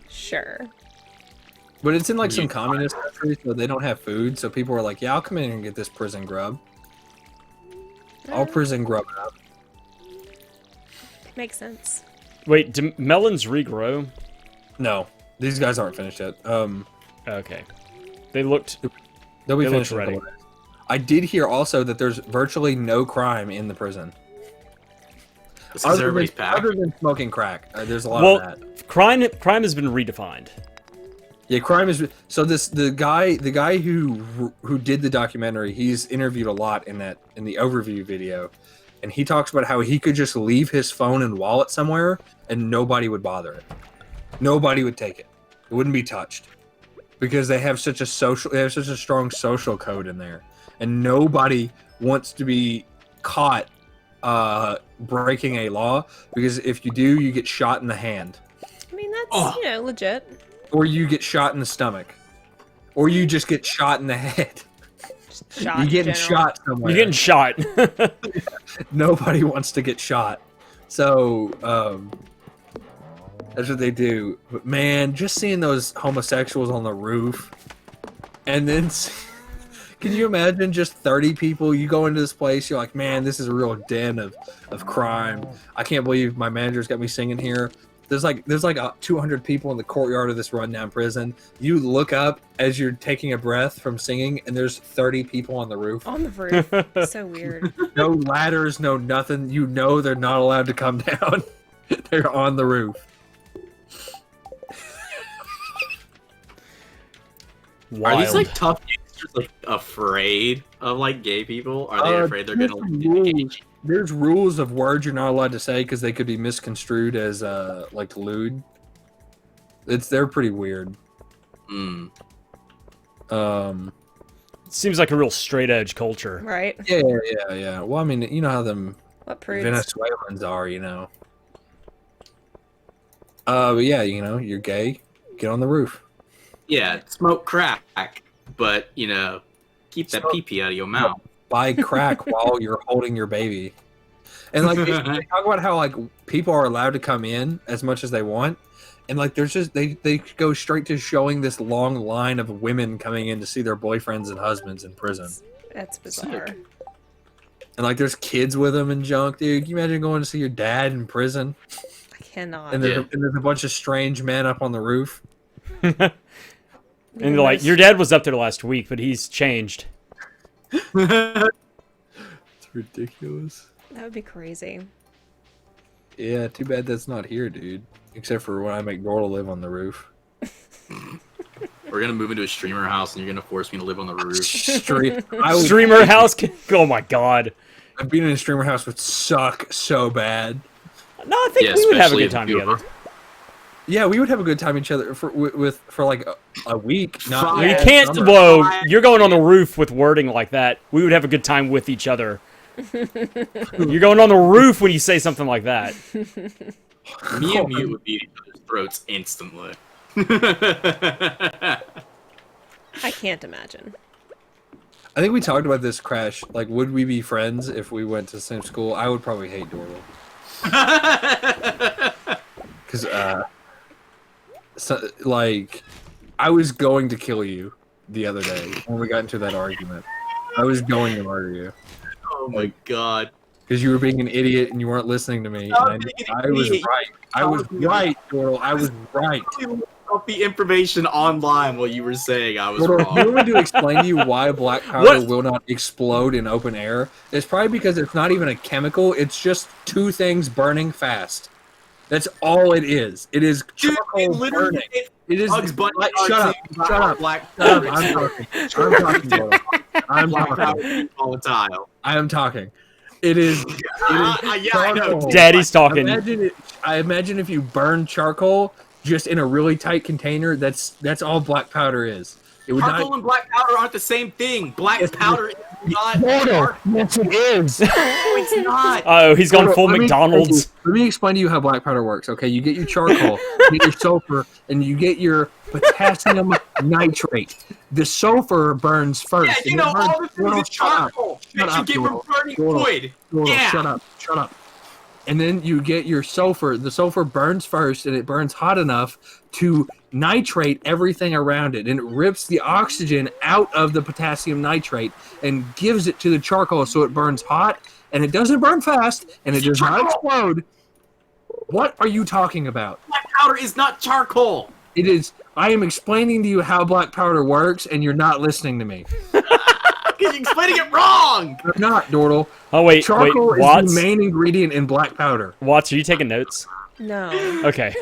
Sure. But it's in like some communist countries, so they don't have food. So people are like, "Yeah, I'll come in and get this prison grub. I'll prison grub it up." Makes sense. Wait, do melons regrow? No, these guys aren't finished yet. Okay. They looked... They'll be They finished look in a ready. couple days. I did hear also that there's virtually no crime in the prison. It's 'cause everybody's packed. Other than smoking crack, there's a lot Well, of that. crime has been redefined. Yeah, crime is so. The guy who did the documentary, he's interviewed a lot in the overview video, and he talks about how he could just leave his phone and wallet somewhere and nobody would bother it. Nobody would take it. It wouldn't be touched because they have such a strong social code in there, and nobody wants to be caught breaking a law, because if you do, you get shot in the hand, I mean, that's legit. or you get shot in the stomach, or you just get shot in the head. Shot You're in getting general. shot somewhere. You're getting shot. Nobody wants to get shot. So that's what they do. But man, just seeing those homosexuals on the roof, and then can you imagine just 30 people? You go into this place, you're like, man, this is a real den of crime. I can't believe my manager's got me singing here. There's like 200 people in the courtyard of this rundown prison. You look up as you're taking a breath from singing, and there's 30 people on the roof. On the roof. So weird. No ladders, no nothing. You know they're not allowed to come down. They're on the roof. Are these Wild. like tough gangsters like afraid of like gay people? Are they afraid they're gonna like, There's rules of words you're not allowed to say because they could be misconstrued as like lewd. They're pretty weird. Seems like a real straight edge culture. Right. Yeah. Well, I mean, you know how them What prudes? Venezuelans are, you know. But yeah, you know, you're gay, get on the roof. yeah, smoke crack, but keep that Smoke- pee-pee out of your mouth. Buy crack while you're holding your baby. And like they talk about how like people are allowed to come in as much as they want, and like there's just they go straight to showing this long line of women coming in to see their boyfriends and husbands in prison. That's bizarre. And like there's kids with them and junk, dude. Can you imagine going to see your dad in prison? I cannot. And there's a bunch of strange men up on the roof. And they're like, your dad was up there last week, but he's changed. It's ridiculous. That would be crazy. Yeah, too bad that's not here, dude. Except for when I make Dordle live on the roof. We're gonna move into a streamer house, and you're gonna force me to live on the roof. Streamer house? Oh my god. Being in a streamer house would suck so bad. No, I think we would have a especially good if time you- together. Yeah, we would have a good time each other for like a week. Not You all can't, summer. whoa, you're going on the roof with wording like that. We would have a good time with each other. You're going on the roof when you say something like that. Me and Mute would beat each other's throats instantly. I can't imagine. I think we talked about this, Crash. Like, would we be friends if we went to the same school? I would probably hate Dordle. Because, like, I was going to kill you the other day when we got into that argument. I was going to murder you. Oh my god. Because you were being an idiot and you weren't listening to me. And I was right. I was right, Dordle. I was right. up the information online while you were saying I was Dordle, wrong. you want me to explain to you why black powder What? will not explode in open air? It's probably because it's not even a chemical. It's just two things burning fast. That's all it is. It is Dude, charcoal literally burning. made It is. Bugs Bunny Shut up! cartoons about Shut up! Black Shut up! powder I'm is talking. I'm talking. Dordle. I'm Black powder talking. is volatile. I am talking. It is. Yeah, I know. charcoal. Daddy's talking. I imagine if you burn charcoal just in a really tight container, that's all black powder is. It would Charcoal not. and black powder aren't the same thing. Black Yes, powder is not. Dordle, yes, it is. No, it's not. Oh, he's gone Dordle, full let me McDonald's. explain to you- Let me explain to you how black powder works. Okay, you get your charcoal, you get your sulfur, and you get your potassium nitrate. The sulfur burns first. Yeah, you and know it burns- all the things Dordle, with shut up. charcoal Shut that you up, get from Dordle. burning Dordle. wood. Dordle, Yeah. shut up, shut up. And then you get your sulfur. The sulfur burns first, and it burns hot enough to nitrate everything around it, and it rips the oxygen out of the potassium nitrate and gives it to the charcoal, so it burns hot, and it doesn't burn fast, and it does not explode. What are you talking about? Black powder is not charcoal. It is. I am explaining to you how black powder works, and you're not listening to me. You're explaining it wrong. I'm not, Dordle. Oh wait, Charcoal is Watts. the main ingredient in black powder. Watts, are you taking notes? No. Okay.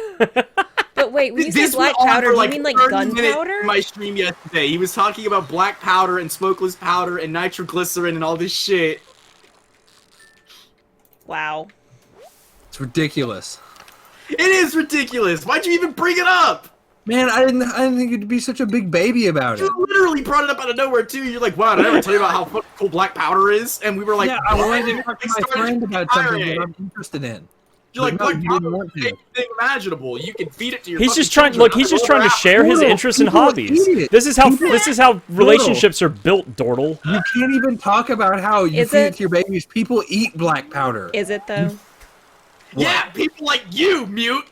But wait, when you say This black went on powder, for, do you mean like 30 minutes gunpowder? in my stream yesterday. He was talking about black powder and smokeless powder and nitroglycerin and all this shit. Wow. It's ridiculous. It is ridiculous. Why'd you even bring it up? Man, I didn't think you'd be such a big baby about it. You literally brought it up out of nowhere too. You're like, "Wow, did I ever tell you about how fucking cool black powder is?" And we were like, Yeah, I "What?" wanted to talk to We my started friend about something firing. that I'm interested in. You're like, But no, black you powder didn't is want to. anything imaginable. You can feed it to your. He's fucking just trying. children. Look, he's just trying to share his Dordle, interests and people hobbies. eat it. This is how People- relationships are built, Dordle. You can't even talk about how you Is feed it? it to your babies. People eat black powder. Is it though? Yeah, people like you, mute.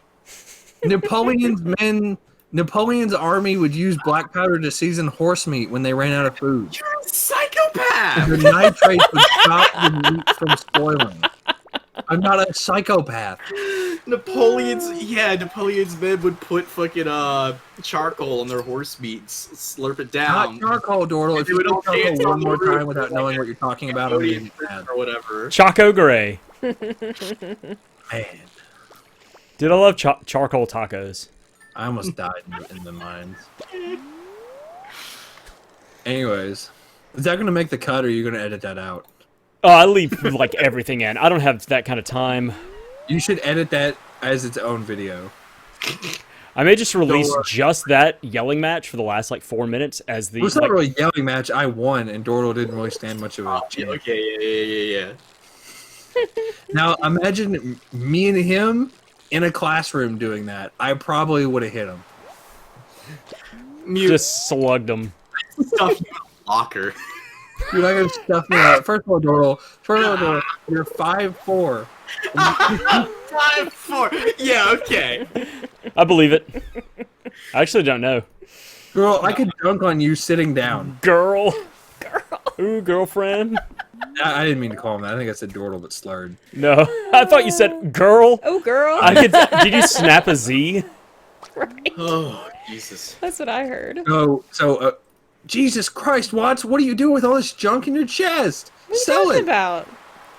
Napoleon's army would use black powder to season horse meat when they ran out of food. You're a psychopath. The nitrates would stop the meat from spoiling. I'm not a psychopath. Napoleon's men would put fucking charcoal on their horse meats, slurp it down. Not charcoal, Dordle. If They you would do all dance charcoal one on the more roof. time without knowing what you're talking about, I'm gonna get mad. or whatever. Choco Gray. Man, Dude, I love charcoal tacos. I almost died in the mines. Anyways, is that gonna make the cut, or are you gonna edit that out? Oh, I leave like everything in. I don't have that kind of time. You should edit that as its own video. I may just release worry. just that yelling match for the last like 4 minutes as the. It was not like- really a yelling match. I won, and Dordle didn't really stand much of a Yeah, chance. okay, yeah. Now imagine me and him in a classroom doing that. I probably would have hit him. Mute just slugged him. stuff you in a locker. You're not gonna stuff me out. First of all, Dordle, you're 5'4". 5'4". Yeah, okay. I believe it. I actually don't know. Girl, I could dunk on you sitting down. Girl. Ooh, girlfriend. I didn't mean to call him that. I think I said Dordle, but slurred. No, I thought you said girl. Oh, girl. I could. Did you snap a Z? Right. Oh, Jesus. That's what I heard. So, Jesus Christ, Watts, what do you do with all this junk in your chest? What are you Sell talking it. about?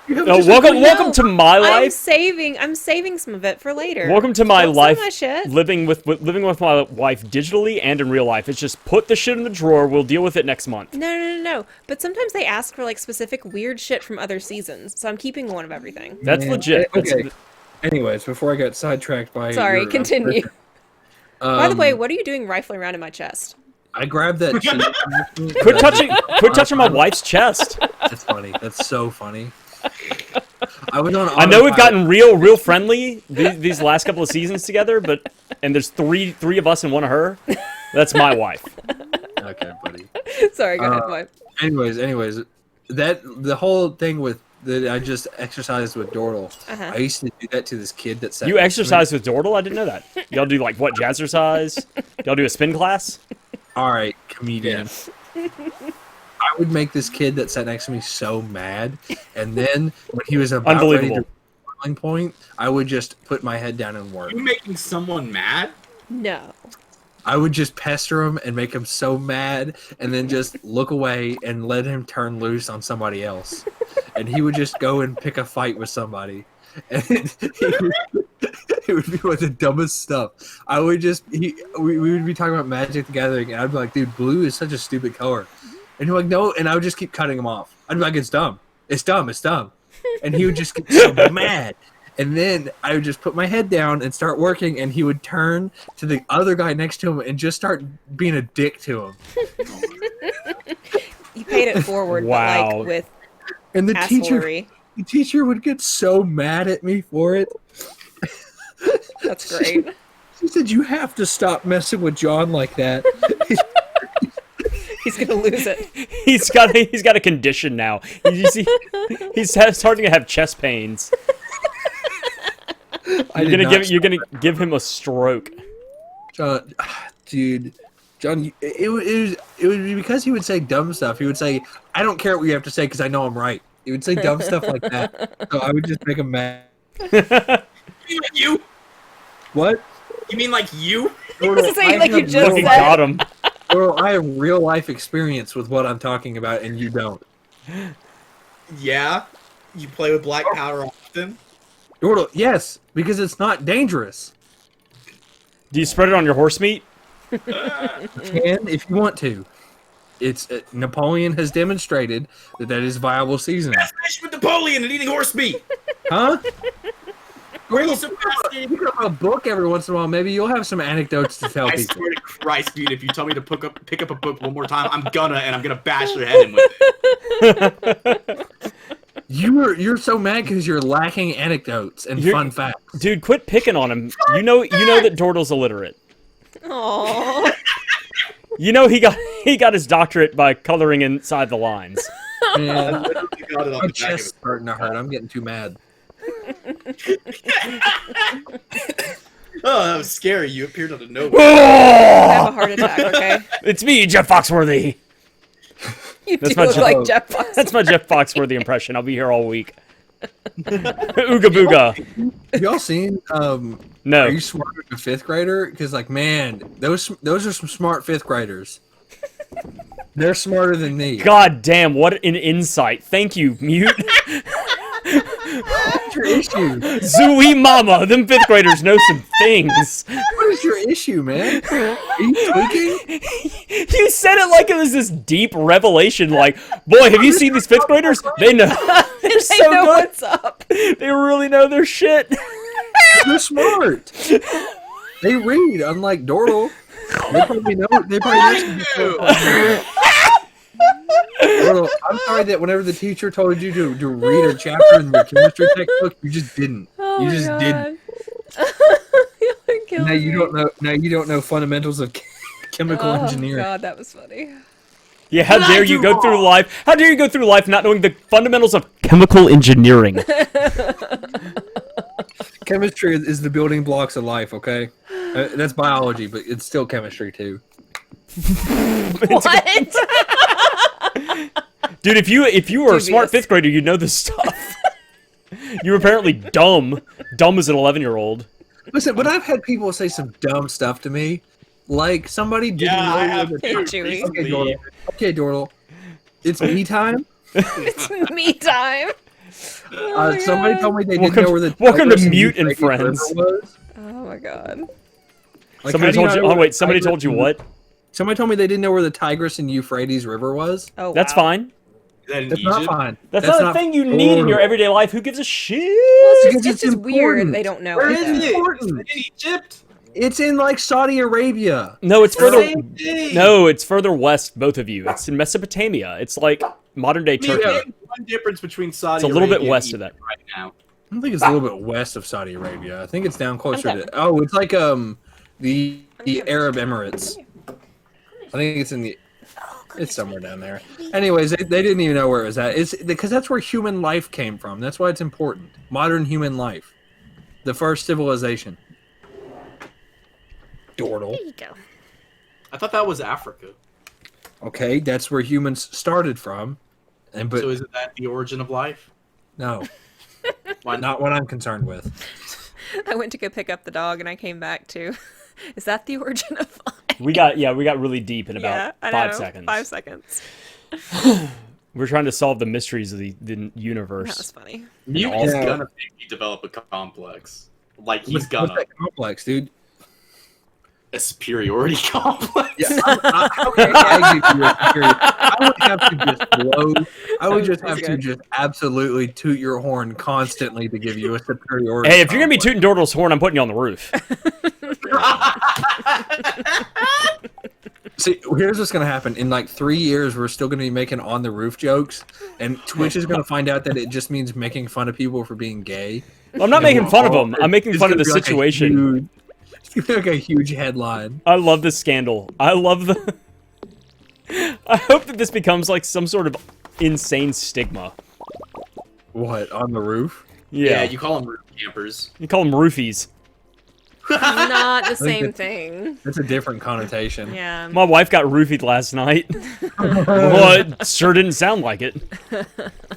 You have Oh, just welcome No, to my I'm life. saving some of it for later. Welcome to my Don't sell life. my shit. Living with my wife digitally and in real life. It's just put the shit in the drawer. We'll deal with it next month. No. But sometimes they ask for like specific weird shit from other seasons, so I'm keeping one of everything. That's Man, legit. okay. Anyways, before I got sidetracked by Sorry, your, continue. By the um, way, what are you doing rifling around in my chest? I grabbed that. cheese. Quit touching my wife's chest. That's funny. That's so funny. I was on. I know we've autopilot. gotten real friendly these last couple of seasons together, but there's three of us and one of her. That's my wife. Okay, buddy. Sorry, go ahead, boy. Anyways, that the whole thing with that I just exercised with Dordle. Uh-huh. I used to do that to this kid that sat You next to me. exercise with Dordle? I didn't know that. Y'all do like what, jazzercise? Y'all do a spin class? All right, comedian. I would make this kid that sat next to me so mad, and then when he was about ready Unbelievable. to boiling point, I would just put my head down and work. You making someone mad? No. I would just pester him and make him so mad, and then just look away and let him turn loose on somebody else. And he would just go and pick a fight with somebody. And it would be like the dumbest stuff. I would we would be talking about Magic the Gathering, and I'd be like, dude, blue is such a stupid color. And he'd be like, no, and I would just keep cutting him off. I'd be like, it's dumb. It's dumb. It's dumb. And he would just get so mad. And then I would just put my head down and start working, and he would turn to the other guy next to him and just start being a dick to him. You paid it forward, Wow. but like with And the assholery. teacher would get so mad at me for it. That's great. She said, "You have to stop messing with John like that." He's gonna lose it. He's got a condition now. He's starting to have chest pains. You're gonna give him a stroke. John, dude, John, it would be because he would say dumb stuff. He would say, "I don't care what you have to say because I know I'm right." He would say dumb stuff like that. So I would just make him mad. You mean like you? What? You mean like you? This is like you just Fucking said. got him. Well, I have real life experience with what I'm talking about, and you don't. Yeah. You play with black powder often. Dordle, yes, because it's not dangerous. Do you spread it on your horse meat? You can if you want to. It's Napoleon has demonstrated that is viable seasoning. That's fish with Napoleon and eating horse meat. Huh? Where are you Pick up a book every once in a while. Maybe you'll have some anecdotes to tell I people. swear to Christ, dude, if you tell me to pick up a book one more time, I'm gonna bash your head in with it. You're so mad because you're lacking anecdotes and fun facts. Dude, quit picking on him. You know that Dordle's illiterate. Aww. You know he got his doctorate by coloring inside the lines. Man, You got it on my the back of chest's it. starting to hurt. I'm getting too mad. Oh, that was scary. You appeared out of nowhere. I have a heart attack. Okay. It's me, Jeff Foxworthy. You That's do my look joke. like Jeff Fox. That's my Jeff Foxworthy impression. I'll be here all week. Ooga booga. Have y'all seen? No. Are you smarter than a fifth grader? Because man, those are some smart fifth graders. They're smarter than me. God damn, what an insight. Thank you, Mute. What's your issue? Zooey mama, them fifth graders know some things. What is your issue, man? Are you tweaking? You said it like it was this deep revelation, like, boy, have you seen these fifth graders? They know. They're They so know good. what's up. They really know their shit. They're smart. They read, unlike Dordle. They probably know. They probably know some Dordle, I'm sorry that whenever the teacher told you to read a chapter in your chemistry textbook, you just didn't. Oh You my just God. didn't. You're killing Now you me. don't know. Now you don't know fundamentals of chemical Oh engineering. God, that was funny. Yeah, how What did I dare you do go through wrong? life? How dare you go through life not knowing the fundamentals of chemical engineering? Chemistry is the building blocks of life. Okay, that's biology, but it's still chemistry too. What? Dude, if you were a smart Dubious. fifth grader, you'd know this stuff. You were apparently dumb. Dumb as an 11-year-old. Listen, when I've had people say some dumb stuff to me, like somebody didn't Yeah, I know have where the- Hey, too. Chewy. Okay, recently. Dordle. Okay, Dordle. It's me time. It's me time. Oh my Somebody God. told me they Welcome- didn't know where the welcome to Tigris Mute and Euphrates Friends. River was. Oh my God. Like, Somebody how do told not you. know Oh where wait, the somebody Tigris told you and- what? Somebody told me they didn't know where the Tigris and Euphrates River was. Oh, That's wow. fine. Is that in That's Egypt? not fine. That's not a thing you need in your Dordle. everyday life. Who gives a shit? Well, it's Because just, it's it's just weird. important. They don't know Where it. is though. it? important. Is it in Egypt? It's in like Saudi Arabia. No, it's further. Same thing. No, it's further west. Both of you. It's in Mesopotamia. It's like modern day Maybe Turkey. there's one difference between Saudi It's a little bit Arabia and west of Egypt right now. I don't think it's a little bit west of Saudi Arabia. I think it's down closer Okay. to. Oh, it's like the Arab Emirates. I think it's in the. It's somewhere down there. Anyways, they didn't even know where it was at. It's because that's where human life came from. That's why it's important. Modern human life, the first civilization. Dordle. There you go. I thought that was Africa. Okay, that's where humans started from, and but So isn't that the origin of life? no, Why not what I'm concerned with. I went to go pick up the dog and I came back to. Is that the origin of life? We got really deep in Yeah, about I 5 know. seconds. 5 seconds. We're trying to solve the mysteries of the That universe. was funny. Mute all- is Yeah. gonna make me develop a complex. Like he's What's gonna that complex, dude? a superiority complex. Yeah, how can I give you a superior? I would have to just blow. I would just That was have to good. just absolutely toot your horn constantly to give you a superiority. Hey, if you're gonna be complex. tooting Dordle's horn, I'm putting you on the roof. See, here's what's gonna happen. In like 3 years, we're still gonna be making on the roof jokes, and Twitch is gonna find out that it just means making fun of people for being gay. I'm not And making we're fun of all- them. I'm making it's fun of gonna the be like a situation. it's gonna be like a huge headline. I love this scandal. I love the. I hope that this becomes like some sort of insane stigma. What, on the roof? Yeah, You call them roof campers. you call them roofies. Not the same it's- thing. That's a different connotation. Yeah. My wife got roofied last night. Well, it sure didn't sound like it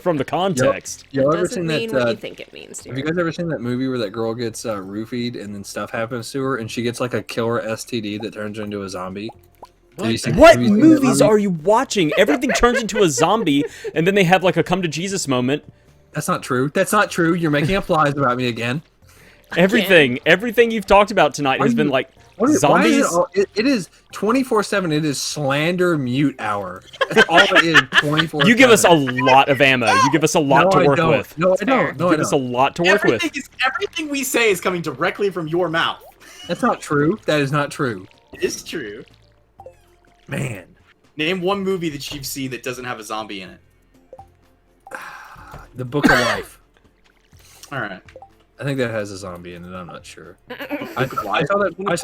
from the context. Y'all ever Doesn't seen mean that? what you think it means, Have you dear. guys ever seen that movie where that girl gets roofied and then stuff happens to her and she gets like a killer STD that turns her into a zombie? Have you seen- What have you seen that movies movie? are you watching? Everything turns into a zombie, and then they have like a come to Jesus moment. That's not true. That's not true. You're making up lies about me again. Everything you've talked about tonight has been like Why zombies. is it is 24/7. It is slander mute hour. That's all it is. 24/7. You give us a lot of ammo. You give us a lot No, to I work don't. with. No, I Fair. don't. No, You I give us a don't. lot to work with. Everything we say is coming directly from your mouth. That's not true. That is not true. It is true. Man, Name one movie that you've seen that doesn't have a zombie in it. the Book of Life. All right. I think that has a zombie in it. I'm not sure. I Book of Life? saw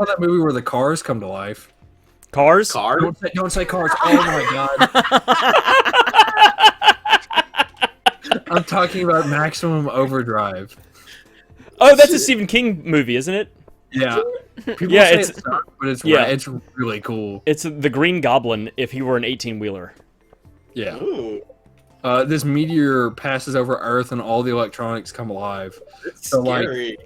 that movie where the cars come to life. Cars? Card. Don't say cars. Oh my god. I'm talking about Maximum Overdrive. Oh, that's a Stephen King movie, isn't it? Yeah. People Yeah, say it's- it sucks, but yeah. it's really cool. It's the Green Goblin if he were an 18-wheeler. Yeah. Ooh, This meteor passes over Earth and all the electronics come alive. that's So, like, scary.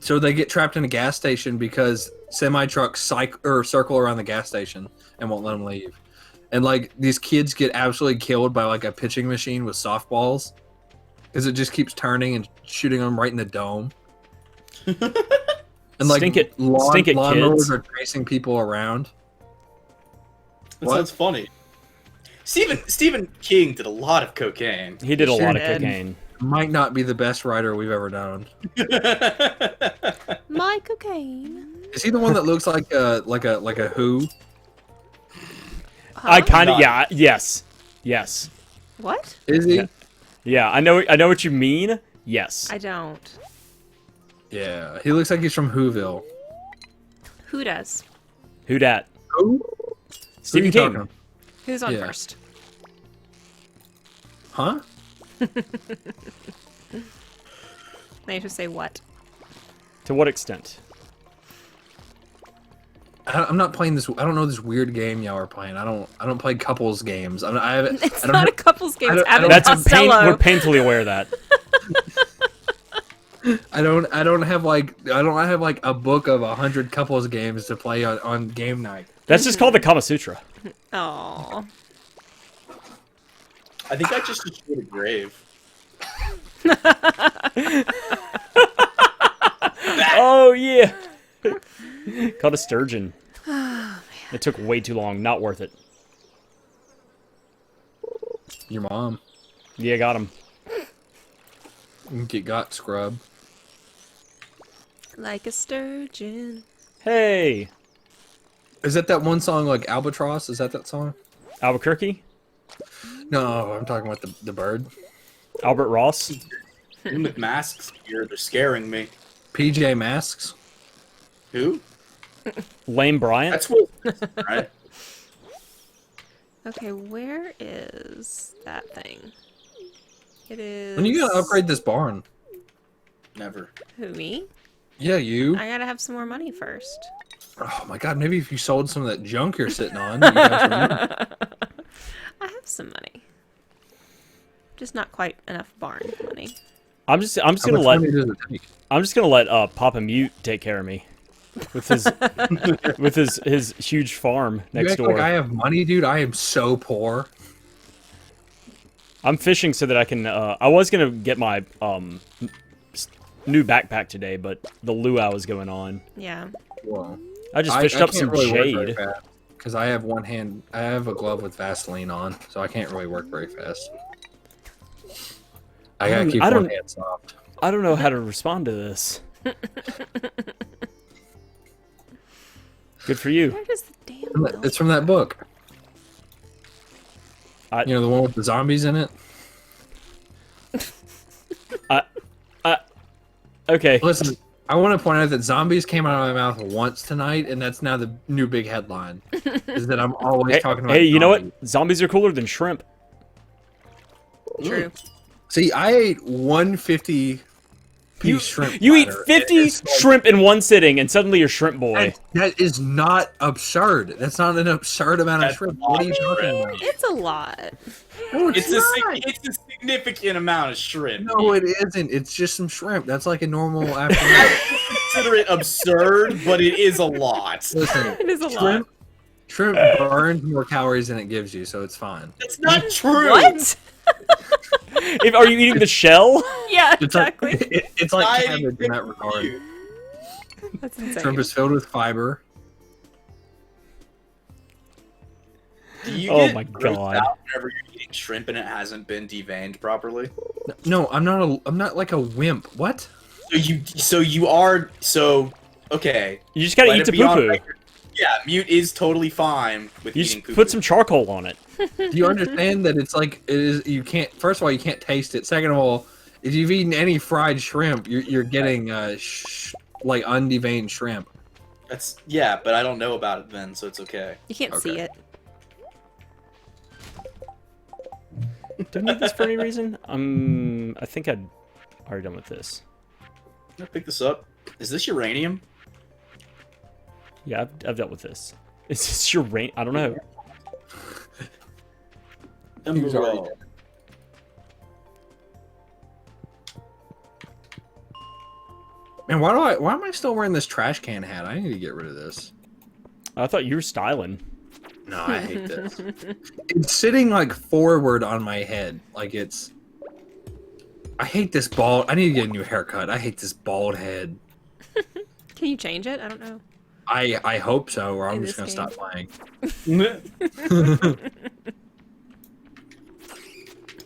So they get trapped in a gas station because semi trucks circle around the gas station and won't let them leave. And like these kids get absolutely killed by like a pitching machine with softballs because it just keeps turning and shooting them right in the dome. And like Stink it, lawnmowers kids. are chasing people around. That what? sounds funny. Stephen King did a lot of cocaine. He did a Sure lot of did. cocaine. Might not be the best writer we've ever done. My cocaine. Is he the one that looks like a Who? I kind of, Not- yes. What? Is he? Yeah. Yeah, I know what you mean. Yes. I don't. Yeah, he looks like he's from Whoville. Who does? Who dat? Who? Stephen you King. talking? Who's on Yeah. first? Huh? They should say what? To what extent? I'm not playing this. I don't know this weird game y'all are playing. I don't play couples games. I haven't. It's I don't not a have- couples game. It's I don't- Abbott That's and Costello. we're painfully aware of that. I don't have like a book of 100 couples games to play on game night. That's just called the Kama Sutra. Aw. I think I just destroyed a grave. Oh yeah. Called a sturgeon. It took way too long. Not worth it. Your mom. Yeah, got him. Get got scrub. Like a sturgeon. Hey, Is that one song like Albatross? Is that song? Albuquerque, No, I'm talking about the bird. Albert Ross. Them with masks here, they're scaring me. PJ Masks. Who? Lane Bryant. That's what. Right? Okay, where is that thing? It is. When you gonna upgrade this barn? Never. Who, me? Yeah, you. I gotta have some more money first. Oh my god, maybe if you sold some of that junk you're sitting on. You'd have some money. I have some money. Just not quite enough barn money. I'm just How gonna much let money does it take? I'm just gonna let Papa Mute take care of me. with his huge farm You next act door. like I have money, dude. I am so poor. I'm fishing so that I can. I was gonna get my new backpack today, but the luau was going on. Yeah. Whoa. I just fished up some jade. Because I have one hand. I have a glove with Vaseline on, so I can't really work very fast. I gotta keep one hand soft. I don't know how to respond to this. Good for you. Where does the damn milk? It's from that book. I- You know, the one with the zombies in it? Okay. Listen, I want to point out that zombies came out of my mouth once tonight, and that's now the new big headline. Is that I'm always talking about Hey, you know what? zombies. Zombies are cooler than shrimp. True. See, I ate 150 piece shrimp. You eat platter, 50 and it's like- shrimp in one sitting, and suddenly you're shrimp boy. That is not absurd. That's not an absurd amount of That's shrimp. a lot, What are you talking about? It's a lot. No, It's not. it's a significant amount of shrimp. No, it isn't. It's just some shrimp. That's like a normal afternoon. Consider it absurd, but it is a lot. Listen, It is a lot. shrimp burns more calories than it gives you, so it's fine. That's not true. What? Are you eating the shell? Yeah, It's like, exactly. it's like Dieting cabbage in that regard. you. That's insane. Shrimp is filled with fiber. Do you Oh get my grossed God. out whenever you're eating shrimp and it hasn't been deveined properly? No, I'm not like a wimp. What? Okay. You just gotta Let eat it the be on poo-poo. record. Yeah, mute is totally fine with You eating just poo-poo. put some charcoal on it. Do you understand that it's like it is? You can't. First of all, you can't taste it. Second of all, if you've eaten any fried shrimp, you're getting like undeveined shrimp. Yeah, but I don't know about it then, so it's okay. You can't see Okay. it. Do I need this for any reason? I think I'd already done with this. Can I pick this up? Is this uranium? Yeah, I've dealt with this. Is this your rain? I don't know. Emerald. Man, why am I still wearing this trash can hat? I need to get rid of this. I thought you were styling. No, I hate this. It's sitting like forward on my head. Like it's. I hate this bald. I need to get a new haircut. I hate this bald head. Can you change it? I don't know. I hope so, or I'm In just gonna this stop playing.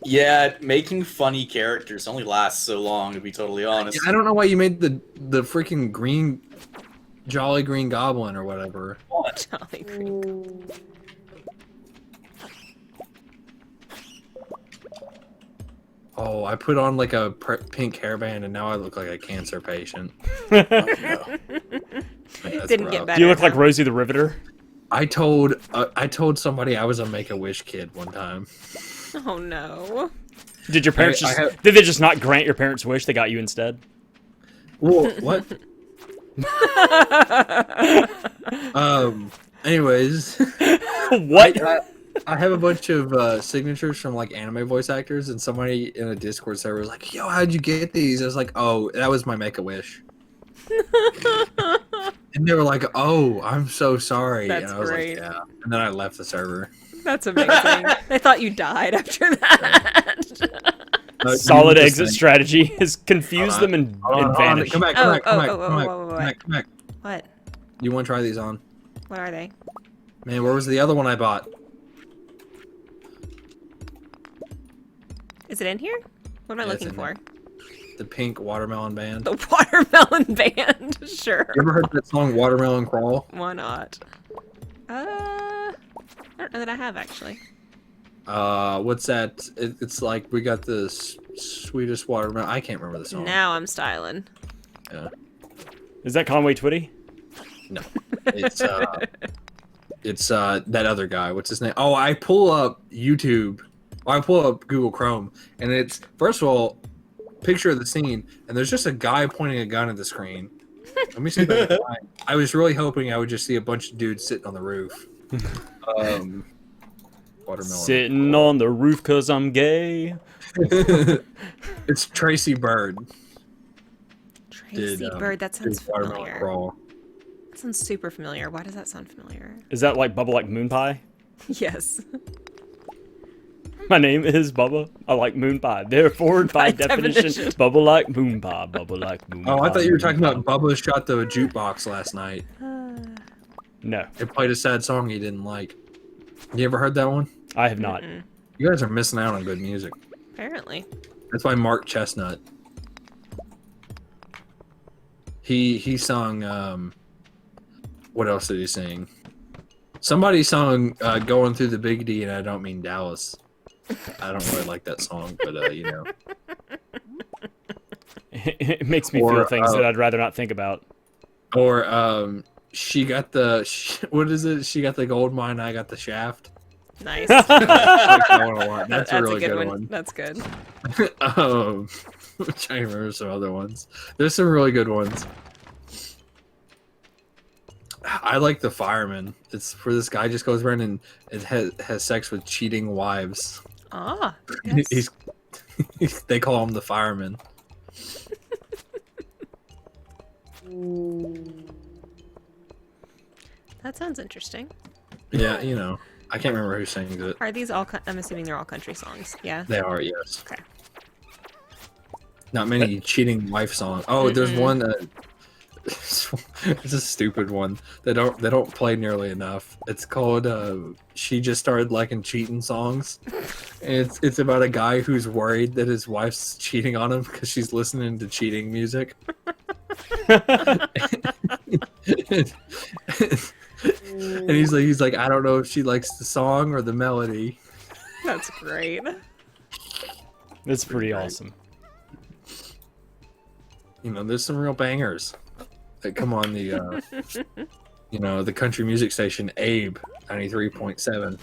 Yeah, making funny characters only lasts so long, to be totally honest. I don't know why you made the freaking green, jolly green goblin or whatever. Jolly green. Oh, I put on like a pink hairband and now I look like a cancer patient. Didn't get better. Do you look like huh? Rosie the Riveter? I told somebody I was a Make-A-Wish kid one time. Oh no. Did your parents I just have- did they just not grant your parents' wish? They got you instead. Well, what? Anyways, What? I have a bunch of signatures from like anime voice actors, and somebody in a Discord server was like, "Yo, how'd you get these?" I was like, "Oh, that was my Make-A-Wish." And they were like, "Oh, I'm so sorry." That's and I was great. like, "Yeah." And then I left the server. That's amazing. They thought you died after that. Solid You exit just strategy is confuse Hold them and, Hold on, and hold on. vanish. Come back, Oh, come back, come oh, back, oh, come back, oh, oh, come back, come back. What? You want to try these on? What are they? Man, where was the other one I bought? Is it in here? What am I Yeah, it's looking in for? The pink watermelon band. The watermelon band. Sure. You ever heard that song "Watermelon Crawl"? Why not? I don't know that I have actually. What's that? It's like we got the sweetest watermelon. I can't remember the song. Now I'm styling. Yeah. Is that Conway Twitty? No. It's that other guy. What's his name? Oh, I pull up YouTube. I pull up Google Chrome, and it's first of all, picture of the scene, and there's just a guy pointing a gun at the screen. Let me see if I can find. I was really hoping I would just see a bunch of dudes sitting on the roof. Watermelon. Sitting on the roof 'cause I'm gay. It's Tracy Bird. Tracy did, Bird. That sounds Watermelon familiar. Crawl. That sounds super familiar. Why does that sound familiar? Is that like Bubba like moon pie? Yes. My name is Bubba. I like moon pie. Therefore, by definition, Bubba like moon pie. Bubba like moon pie. Oh, I thought you were talking moon about pie. Bubba shot the jukebox last night. No, It played a sad song he didn't like. You ever heard that one? I have not. You guys are missing out on good music. Apparently. That's by Mark Chestnut. He sung what else did he sing? Somebody sung Going Through the Big D, and I don't mean Dallas. I don't really like that song, but you know. It makes me Or, feel things that I'd rather not think about. Or she got the what is it? She got the gold mine, I got the shaft. Nice. I like that one a lot. That's a really good one. That's good. I'm trying to remember some other ones. There's some really good ones. I like the fireman. It's where this guy just goes around and has sex with cheating wives. Ah. Yes. They call him the fireman. That sounds interesting. Yeah, you know. I can't remember who sings it. Are these all? I'm assuming they're all country songs. Yeah. They are, yes. Okay. Not many cheating wife songs. Oh, there's one. It's a stupid one. They don't play nearly enough. It's called "She Just Started Liking Cheating Songs." And it's about a guy who's worried that his wife's cheating on him because she's listening to cheating music. And he's like, I don't know if she likes the song or the melody. That's great. That's pretty Right. awesome. You know, there's some real bangers that come on the, you know, the country music station Abe 93.7.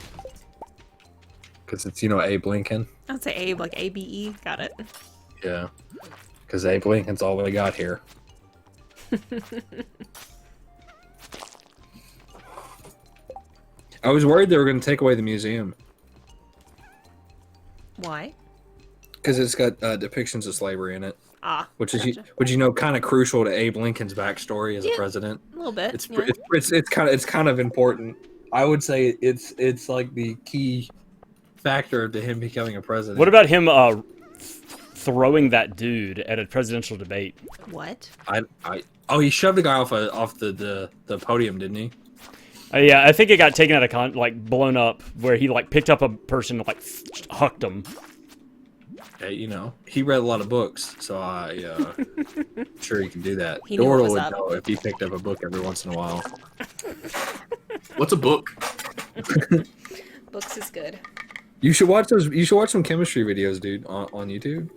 Because it's, you know, Abe Lincoln. I'd say Abe, like ABE. Got it. Yeah. Because Abe Lincoln's all we got here. I was worried they were going to take away the museum. Why? Because it's got depictions of slavery in it. Ah. Which is, gotcha. which you know, kind of crucial to Abe Lincoln's backstory as a Yeah. president. A little bit. It's yeah. it's kind of important. I would say it's like the key factor to him becoming a president. What about him throwing that dude at a presidential debate? What? Oh, he shoved a guy off the podium, didn't he? Yeah, I think it got taken out of like blown up, where he like picked up a person and like hucked him. Hey, you know, he read a lot of books, so I'm sure he can do that. He knew what Dordle was would up. know if he picked up a book every once in a while. What's a book? Books is good. You should watch those. You should watch some chemistry videos, dude, on YouTube.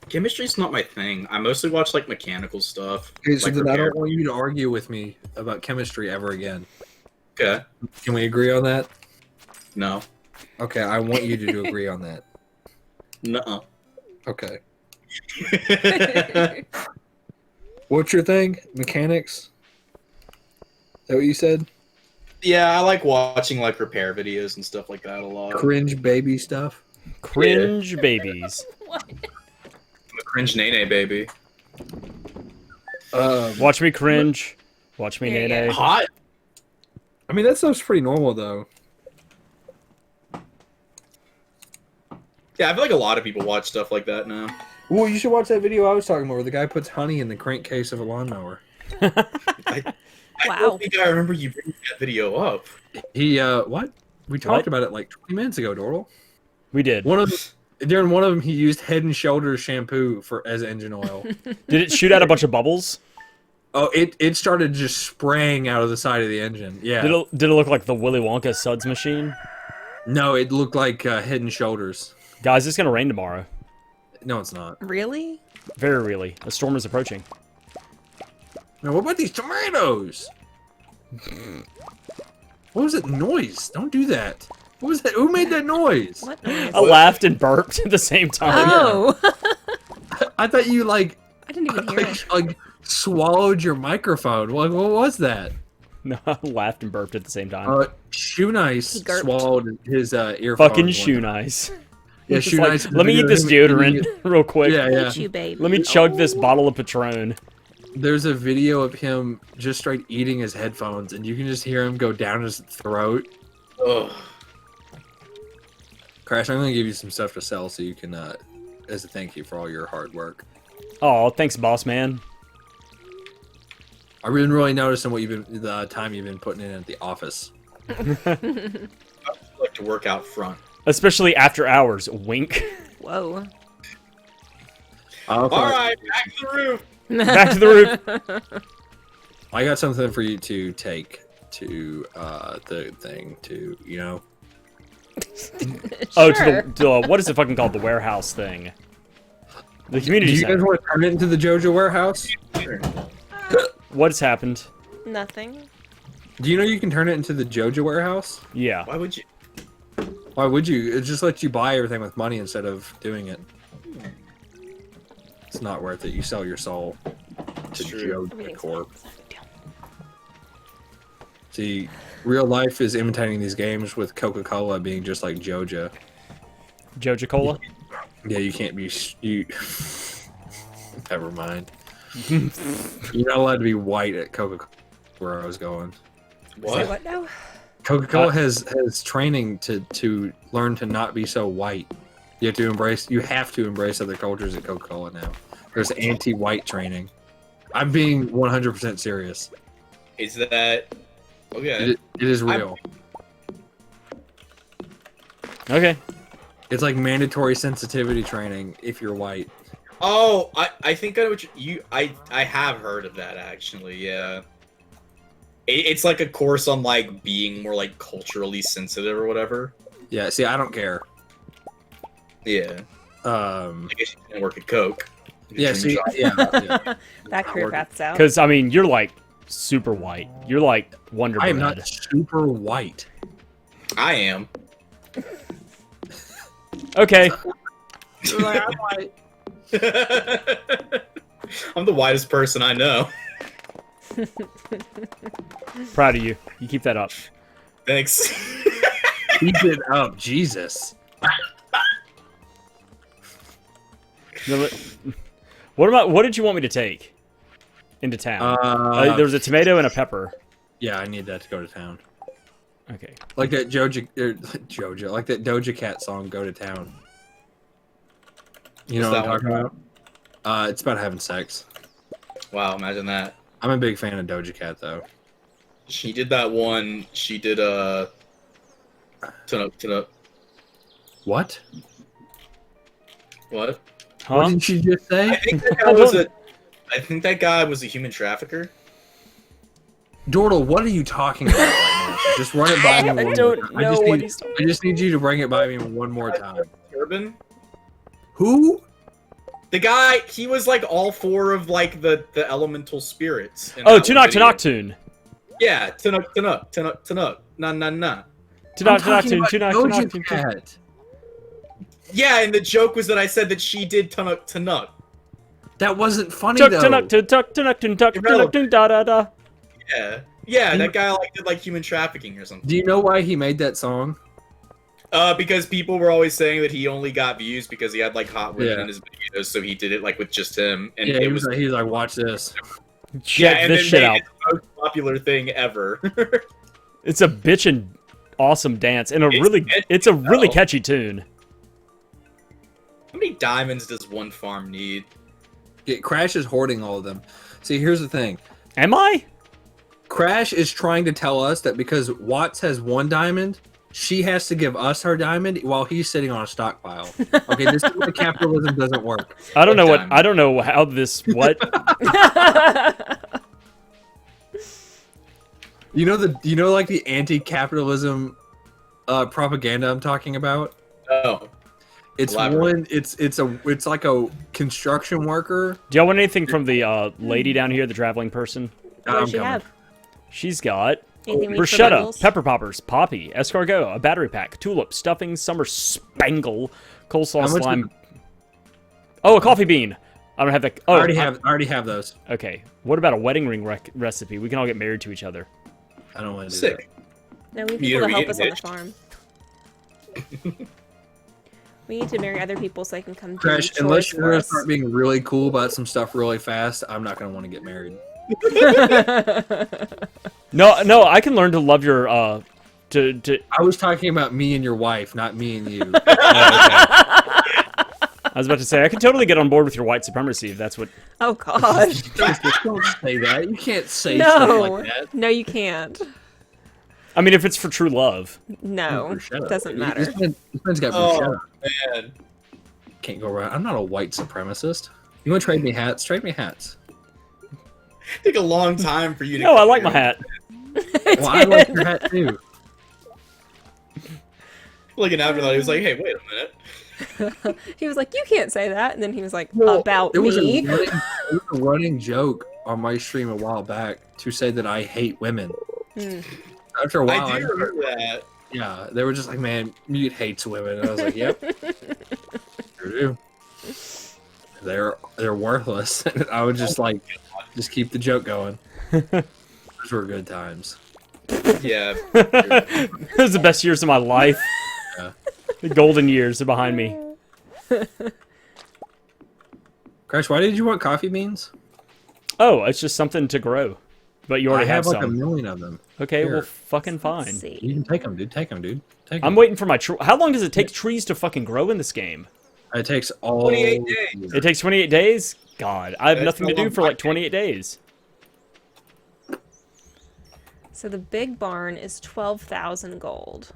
Chemistry's not my thing. I mostly watch like mechanical stuff. Okay, so like then I repair. don't want you to argue with me about chemistry ever again. Okay. Can we agree on that? No. Okay, I want you to agree on that. Nuh-uh. Okay. What's your thing? Mechanics? Is that what you said? Yeah, I like watching like repair videos and stuff like that a lot. Cringe baby stuff? Cringe babies. What? I'm a cringe nene baby. Watch me cringe. Watch me There you nay go. Hot. I mean, that stuff's pretty normal, though. Yeah, I feel like a lot of people watch stuff like that now. Well, you should watch that video I was talking about where the guy puts honey in the crankcase of a lawnmower. I Wow. don't think I remember you bringing that video up. He, what? We talked What? about it like 20 minutes ago, Dordle. We did. During one of them, he used Head and Shoulders shampoo as engine oil. Did it shoot out a bunch of bubbles? Oh, it started just spraying out of the side of the engine. Yeah. Did it look like the Willy Wonka suds machine? No, it looked like Head and Shoulders. Guys, it's gonna rain tomorrow. No, it's not. Really? Very really. A storm is approaching. Now, what about these tomatoes? What was that noise? Don't do that. What was that? Who made that noise? What noise? I laughed and burped at the same time. Oh. I thought you I didn't even hear it. like swallowed your microphone. What was that? No, I laughed and burped at the same time. Shoe Nice He gurped. swallowed his earphones. Fucking one shoe time. nice. Yeah, Just Shoe like, Nice. let me eat this deodorant real quick. Yeah, yeah. Hate you, baby. Let me chug this bottle of Patron. There's a video of him just straight eating his headphones, and you can just hear him go down his throat. Ugh. Crash, I'm gonna give you some stuff to sell so you can, as a thank you for all your hard work. Oh, thanks, boss man. I've been really noticing the time you've been putting in at the office. I like to work out front. Especially after hours. Wink. Whoa. All right, back to the roof. Back to the roof. I got something for you to take to the thing to, you know. Oh, Sure. to the what is it fucking called? The warehouse thing. The Do community you guys center. want to turn it into the JoJo warehouse? What's happened? Nothing. Do you know you can turn it into the JoJo warehouse? Yeah. Why would you? Why would you? It just lets you buy everything with money instead of doing it. It's not worth it. You sell your soul to True. JoJo Everything's Corp. fine. It's not a big deal. See, real life is imitating these games with Coca-Cola being just like JoJo. Joja Cola. Yeah, you can't be you. Never mind. You're not allowed to be white at Coca-Cola. Where I was going. Say What? what now? Coca-Cola has training to learn to not be so white. You have to embrace other cultures at Coca-Cola now. There's anti-white training. I'm being 100% serious. Is that okay? It is real. Okay. It's like mandatory sensitivity training if you're white. Oh, I think I know what I have heard of that actually. Yeah. It's like a course on like being more like culturally sensitive or whatever. Yeah, see, I don't care. Yeah. I guess you can work at Coke. Yeah, see, yeah. That career path's out. Because I mean, you're like super white. You're like Wonder I am Bread. not super white. I am. Okay. I'm white. I'm the whitest person I know. Proud of you. You keep that up. Thanks. Keep it up, Jesus. What did you want me to take into town? There was a tomato and a pepper. Yeah, I need that to go to town. Okay. Like that Jojo, like that Doja Cat song, "Go to Town." You know What's what I'm that talking about? It's about having sex. Wow, imagine that. I'm a big fan of Doja Cat, though. She did that one. She did Turn up. What? What? Huh? What did she just say? I think that guy was a human trafficker. Dordle, what are you talking about right now? Just run it by me one I more don't time. know what he's talking I just need you to bring it by me one more time. Urban. Who? The guy, he was like all four of like the elemental spirits. in Oh, that one Tunok video. Tunok. Yeah, Tunuk. Na. Tunok I'm talking Tunok about Tunok Doja Tunok. Cat. Yeah, and the joke was that I said that she did Tunuk. That wasn't funny Tuk though. Tunok Tunok Tunok Tunok Tunok Tunok da da da. Yeah, that guy like did like human trafficking or something. Do you know why he made that song? Because people were always saying that he only got views because he had like hot women Yeah. in his videos, so he did it like with just him, and Yeah, it he was was like, watch this. Check and this then shit made out. it the most popular thing ever. It's a bitchin' awesome dance and It's it's a really well. catchy tune. How many diamonds does one farm need? Crash is hoarding all of them. See, here's the thing. Am I? Crash is trying to tell us that because Watts has one diamond, she has to give us her diamond while he's sitting on a stockpile. Okay, this is why capitalism doesn't work. I don't know What what diamond? I don't know how this what You know like the anti-capitalism propaganda I'm talking about? Oh, It's Elaborate. one it's like a construction worker. do y'all want anything from the lady down here, the traveling person? What I'm does she coming. have? She's got Anything we need for bruschetta, bundles? pepper poppers, poppy, escargot, a battery pack, tulip, stuffing, summer spangle, coleslaw How much slime. Oh, a coffee bean. I don't have that. Oh, I already have those. Okay. What about a wedding ring recipe? We can all get married to each other. I don't want to do sick. that. No, we have You people to gotta help be us on the engaged. farm. We need to marry other people so I can come do Crash, chores unless you're for gonna us. start being really cool about some stuff really fast, I'm not gonna want to get married. No, I can learn to love your to. I was talking about me and your wife, not me and you. I was about to say I could totally get on board with your white supremacy if that's what. Oh gosh. Don't say that. You can't say No. stuff like that. No, you can't. I mean, if it's for true love. No, Bruschetta. it doesn't matter. This man's got Oh bruschetta. man. Can't go around. I'm not a white supremacist. You want to trade me hats? Trade me hats. Take a long time for you to. No, I like my hat. Well, I like your hat too. Looking after that, he was like, "Hey, wait a minute." He was like, "You can't say that," and then he was like, Well, "About it was me." it was a running joke on my stream a while back to say that I hate women. Hmm. After a while, I do remember that. yeah, they were just like, "Man, Mute hates women." And I was like, "Yep, sure do. They're worthless." And I would just like just keep the joke going. Those were good times. Yeah. It was the best years of my life. Yeah. The golden years are behind me. Crash, why did you want coffee beans? Oh, it's just something to grow. But you I already have have like a some. million of them. Okay, Here. well, fucking Let's fine. see. You can take them, dude. Take them, dude. Take 'em. I'm waiting for my How long does it take trees to fucking grow in this game? It takes all 28 days. It takes 28 days? God, I have That's nothing to no do long for like time. 28 days. So the big barn is 12,000 gold.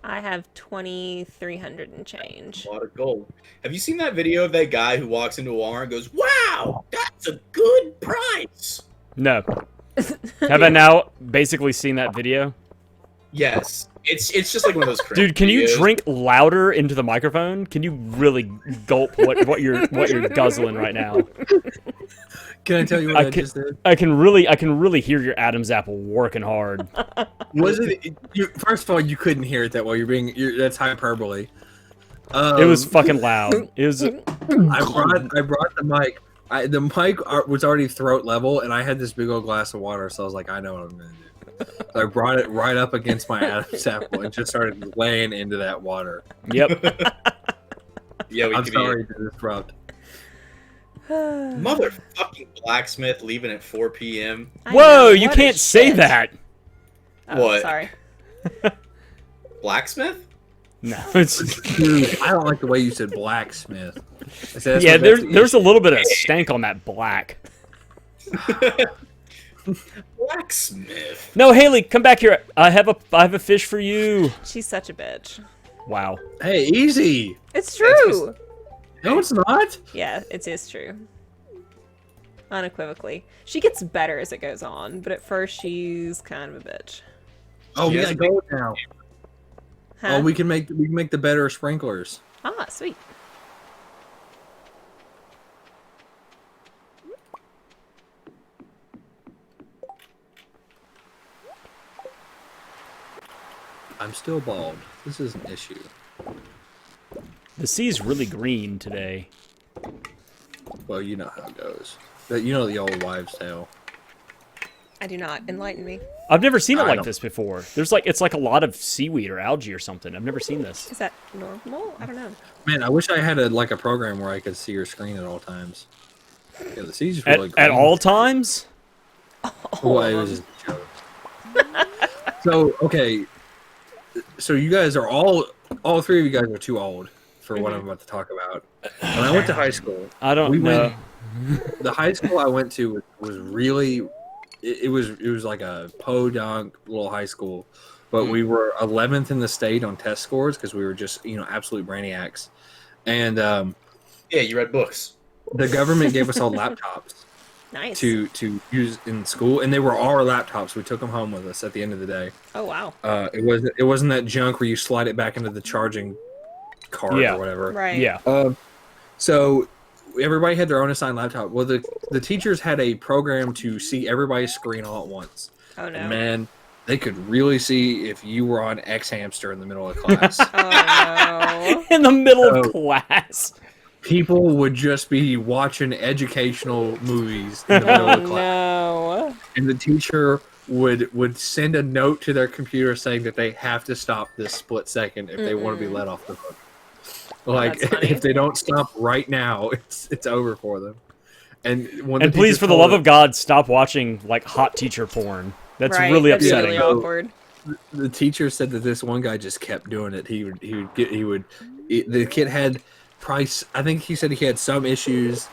I have 2,300 and change. A lot of gold. Have you seen that video of that guy who walks into Walmart and goes, "Wow, that's a good price"? No. Have I now basically seen that video? Yes. It's just like one of those. cringe Dude, can you videos. drink louder into the microphone? Can you really gulp what you're guzzling right now? Can I tell you what I just did? I can really hear your Adam's apple working hard. Was it? First of all, you couldn't hear it that well. That's hyperbole. It was fucking loud. It was. I brought the mic. The mic was already throat level, and I had this big old glass of water, so I was like, I know what I'm gonna do. So I brought it right up against my Adam's apple and just started laying into that water. Yep. Yeah, we I'm could sorry to disrupt. be motherfucking blacksmith leaving at 4 p.m. I Whoa, know, you what a can't say shit. that. Oh, What? Sorry. Blacksmith? No, it's Dude, I don't like the way you said blacksmith. I said, that's yeah. what- that's the There's a issue. little bit of stank on that black. Blacksmith. No, Haley, come back here. I have a fish for you. She's such a bitch. Wow. Hey, easy. It's true. No, it's not. Yeah, it is true. Unequivocally. She gets better as it goes on, but at first she's kind of a bitch. Oh, She we has got a gold now. Huh? Oh, we can make the better sprinklers. Ah, sweet. I'm still bald. This is an issue. The sea's really green today. Well, you know how it goes. You know the old wives' tale. I do not. Enlighten me. I've never seen it I like don't- this before. It's like a lot of seaweed or algae or something. I've never seen this. Is that normal? I don't know. Man, I wish I had a program where I could see your screen at all times. Yeah, the sea's really At green. all times? Well, it was just a joke. So okay, so you guys are all three of you guys are too old for what I'm about to talk about. When I went to high school, I don't we know. the high school I went to was really it was like a podunk little high school, but we were 11th in the state on test scores because we were just absolute brainiacs, and Yeah, you read books. the government gave us all laptops Nice. to use in school, and they were our laptops. We took them home with us at the end of the day. Oh, wow. It wasn't that junk where you slide it back into the charging card Yeah. or whatever. Right. Yeah. So everybody had their own assigned laptop. Well, the teachers had a program to see everybody's screen all at once. Oh, no. And man, they could really see if you were on X Hamster in the middle of class. Oh, In the middle of So- class. People would just be watching educational movies in the middle no. of class, No. and the teacher would send a note to their computer saying that they have to stop this split second if they want to be let off the hook. Like That's funny. if they don't stop right now, it's over for them. And when And the please, teacher for the told love her- of God, stop watching like hot teacher porn. That's Right, really that'd be upsetting. really So- awkward. the teacher said that this one guy just kept doing it. The kid had price. I think he said he had some issues,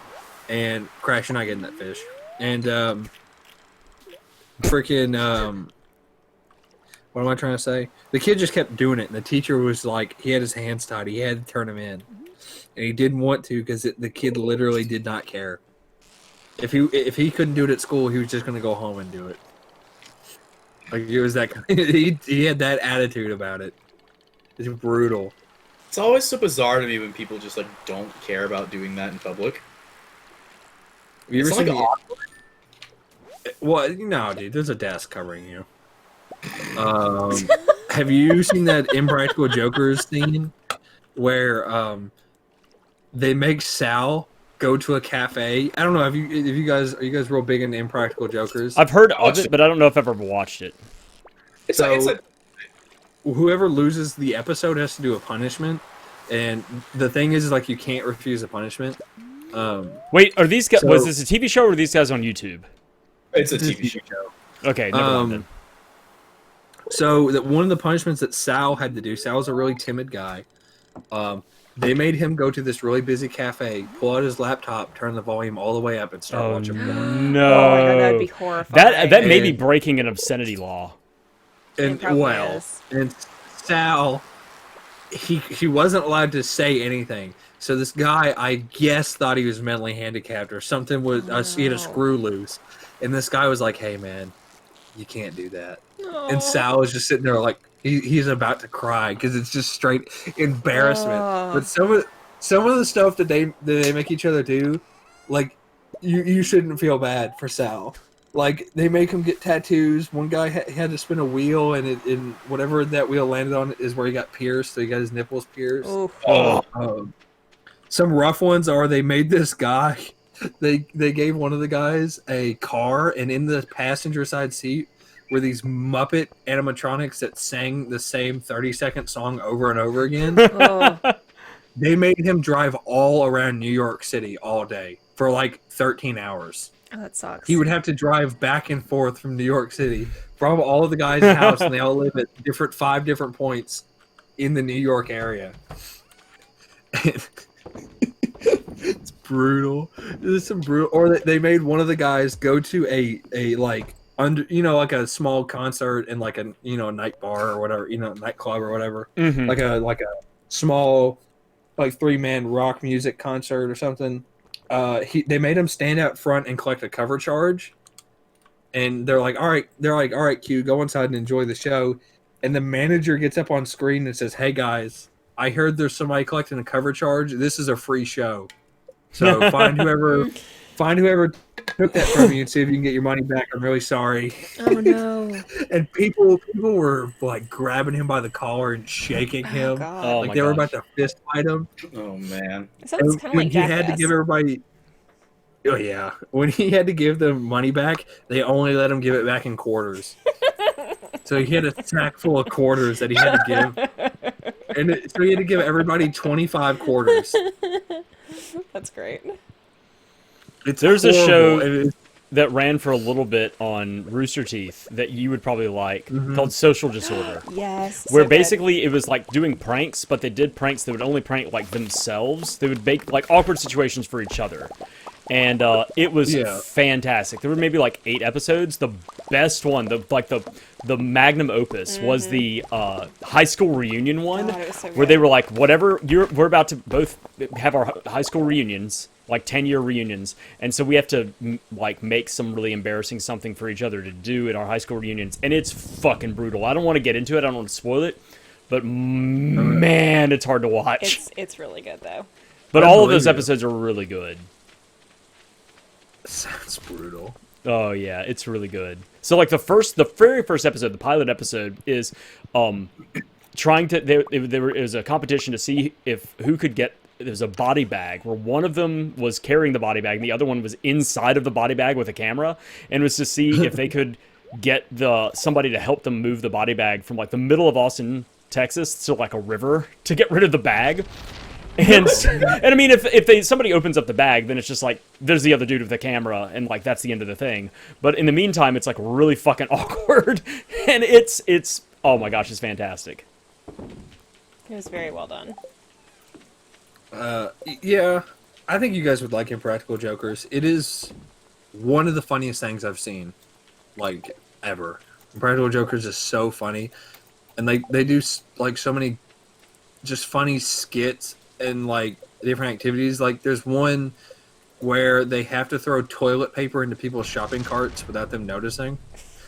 and Crash, you're not getting that fish. And freaking what am I trying to say? The kid just kept doing it, and the teacher was like, he had his hands tied. He had to turn him in, and he didn't want to because the kid literally did not care. If he couldn't do it at school, he was just gonna go home and do it. Like it was that he had that attitude about it. It's brutal. It's always so bizarre to me when people just like don't care about doing that in public. Have you ever It's seen like the awkward. Well, no, dude, there's a desk covering you. Have you seen that Impractical Jokers scene where they make Sal go to a cafe? I don't know. Are you guys real big into Impractical Jokers? I've heard of it, but I don't know if I've ever watched it. It's So- it's a Whoever loses the episode has to do a punishment, and the thing is like you can't refuse a punishment. Wait, are these guys? So- Was this a TV show or are these guys on YouTube? it's a It's a TV show. Okay, never mind then. So that one of the punishments that Sal had to do, Sal's a really timid guy. They made him go to this really busy cafe, pull out his laptop, turn the volume all the way up, and start Oh watching porn. no! Oh my god, that'd be horrifying. That may be And- breaking an obscenity law. And probably well, is. and Sal, he wasn't allowed to say anything. So this guy, I guess, thought he was mentally handicapped or something. He had a no. screw loose, and this guy was like, "Hey, man, you can't do that." Oh. And Sal was just sitting there like he's about to cry because it's just straight embarrassment. Oh. But some of the stuff that they make each other do, like you shouldn't feel bad for Sal. Like they make him get tattoos. One guy had to spin a wheel, and whatever that wheel landed on is where he got pierced. So he got his nipples pierced. Oof. Oh, Some rough ones are they made this guy. They gave one of the guys a car, and in the passenger side seat were these Muppet animatronics that sang the same 30-second song over and over again. Oh. They made him drive all around New York City all day for like 13 hours. Oh, that sucks. He would have to drive back and forth from New York City from all of the guys' house, and they all live at five different points in the New York area. It's brutal. This is some brutal. Or they made one of the guys go to a like under like a small concert in like a night bar or whatever, nightclub or whatever, mhm. like a small like 3-man rock music concert or something. They made him stand out front and collect a cover charge, and they're like, all right, Q, go inside and enjoy the show. And the manager gets up on screen and says, "Hey guys, I heard there's somebody collecting a cover charge. This is a free show, so find whoever took that from you and see if you can get your money back. I'm really sorry." Oh no. And people were like grabbing him by the collar and shaking Oh him, god. Oh, like my they were gosh. about to fist fight him. Oh man. It sounds kind of like When he had to Jackass. give everybody. Oh yeah, when he had to give them money back, they only let him give it back in quarters. So he had a sack full of quarters that he had to give, so he had to give everybody 25 quarters. That's great. It's There's a show- horrible. That ran for a little bit on Rooster Teeth that you would probably like, Mhm. called Social Disorder. Yes. Where so good. basically it was like doing pranks, but they did pranks that would only prank like themselves. They would make like awkward situations for each other. And it was Yeah. fantastic. There were maybe like 8 episodes. The best one, the magnum opus, was the high school reunion one, God, it was so where they good. were like, whatever, we're about to both have our high school reunions, like 10-year reunions, and so we have to like make some really embarrassing something for each other to do at our high school reunions, and it's fucking brutal. I don't want to get into it. I don't want to spoil it, but man, it's hard to watch. It's really good though. But I all of believe those you. episodes are really good. Sounds brutal. Oh yeah, it's really good. So like the very first episode, the pilot episode, is trying to it was a competition to see if who could get. There's a body bag where one of them was carrying the body bag and the other one was inside of the body bag with a camera, and was to see if they could get somebody to help them move the body bag from like the middle of Austin, Texas, to like a river to get rid of the bag. And I mean, if somebody opens up the bag, then it's just like there's the other dude with the camera, and like that's the end of the thing. But in the meantime, it's like really fucking awkward, and it's oh my gosh, it's fantastic. It was very well done. Yeah, I think you guys would like Impractical Jokers. It is one of the funniest things I've seen, like, ever. Impractical Jokers is so funny, and they do like so many just funny skits and like different activities. Like, there's one where they have to throw toilet paper into people's shopping carts without them noticing.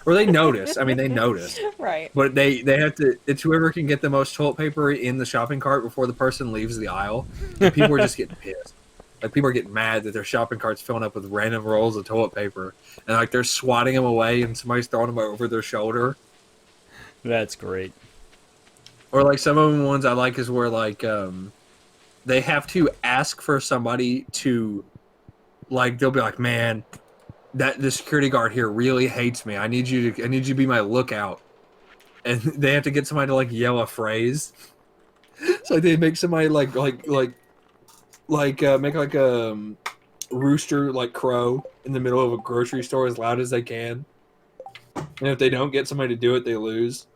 Or they notice. I mean, they notice. Right. But they have to. It's whoever can get the most toilet paper in the shopping cart before the person leaves the aisle. And people are just getting pissed. Like, people are getting mad that their shopping cart's filling up with random rolls of toilet paper, and like they're swatting them away, and somebody's throwing them over their shoulder. That's great. Or like some of the ones I like is where like they have to ask for somebody to, like, they'll be like, man, that the security guard here really hates me. I need you to be my lookout. And they have to get somebody to like yell a phrase. So they make somebody make like a rooster like crow in the middle of a grocery store as loud as they can. And if they don't get somebody to do it, they lose.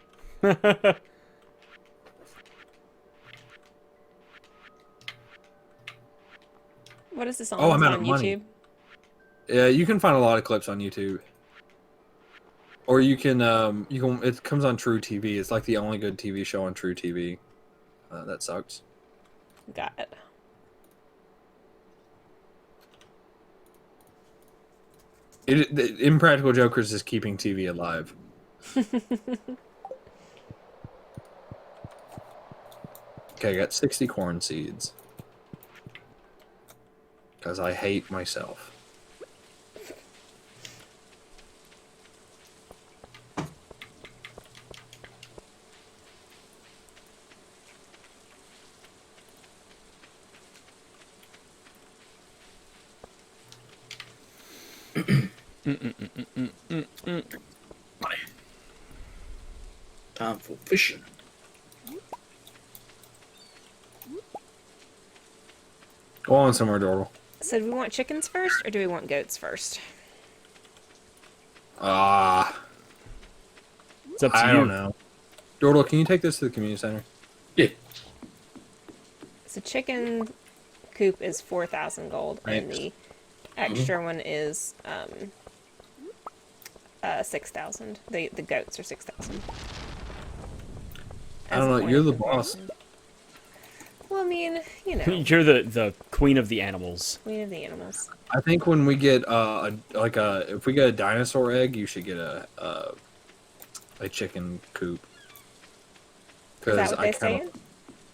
What is this on? Oh, I'm Is it out on of money. YouTube? Yeah, you can find a lot of clips on YouTube. Or you can it comes on True TV. It's like the only good TV show on True TV. That sucks. Got it. Impractical Jokers is keeping TV alive. Okay, I got 60 corn seeds. Because I hate myself. Time for fishing. Go on somewhere, Dordle. So do we want chickens first, or do we want goats first? It's up to I you. don't know. Dordle, can you take this to the community center? Yeah. So chicken coop is 4,000 gold, and Thanks. the extra one is 6,000. The goats are 6,000. I don't know, you're the boss. Well, I mean, you know, You're the queen of the animals. queen of the animals. I think when we get if we get a dinosaur egg, you should get a chicken coop. Is that what they say?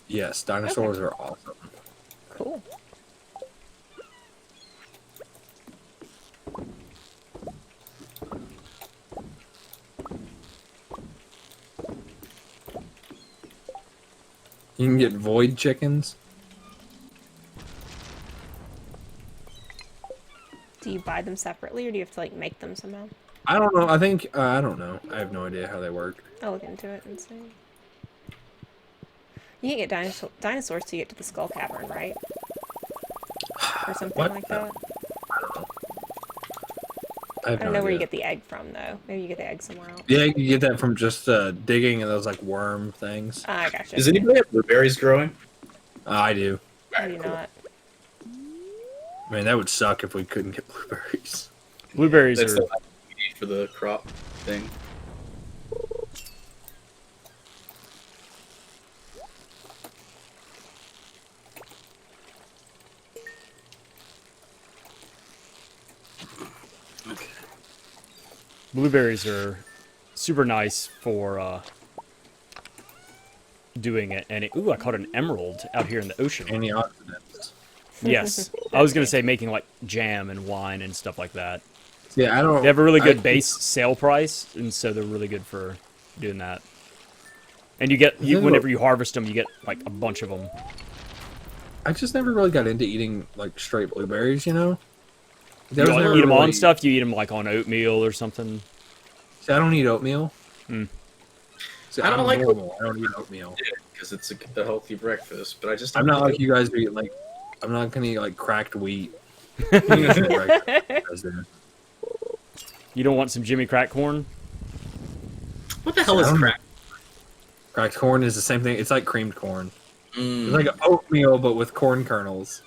Yes, dinosaurs are awesome. Cool. You can get void chickens. Do you buy them separately, or do you have to like make them somehow? I don't know. I think I don't know. I have no idea how they work. I'll look into it and see. You can get dinosaurs to get to the Skull Cavern, right? Or something What? like that. I have I don't no know where you idea. get the egg from, though. Maybe you get the egg somewhere else. Yeah, you get that from just digging in those like worm things. Ah, I gotcha. Does anybody have blueberries growing? I do. I do not. I mean, that would suck if we couldn't get blueberries. Blueberries That's are the last we need for the crop thing. blueberries are super nice for doing it. And ooh, I caught an emerald out here in the ocean. Antioxidants. Yes, I was gonna say making like jam and wine and stuff like that. Yeah, I don't. They have a really good I- base sale price, and so they're really good for doing that. And you get Yeah. whenever you harvest them, you get like a bunch of them. I just never really got into eating like straight blueberries. You know. You That was don't never eat them on really- stuff. You eat them like on oatmeal or something. See, I don't eat oatmeal. Hmm. See, I don't I'm like normal. I don't eat oatmeal. because it's a healthy breakfast. But I just I'm don't not like like you guys eat like. I'm not gonna eat like cracked wheat. You guys eat breakfast. You don't want some Jimmy Crack corn? What the hell is crack? Cracked corn is the same thing. It's like creamed corn. Mm. It's like an oatmeal, but with corn kernels.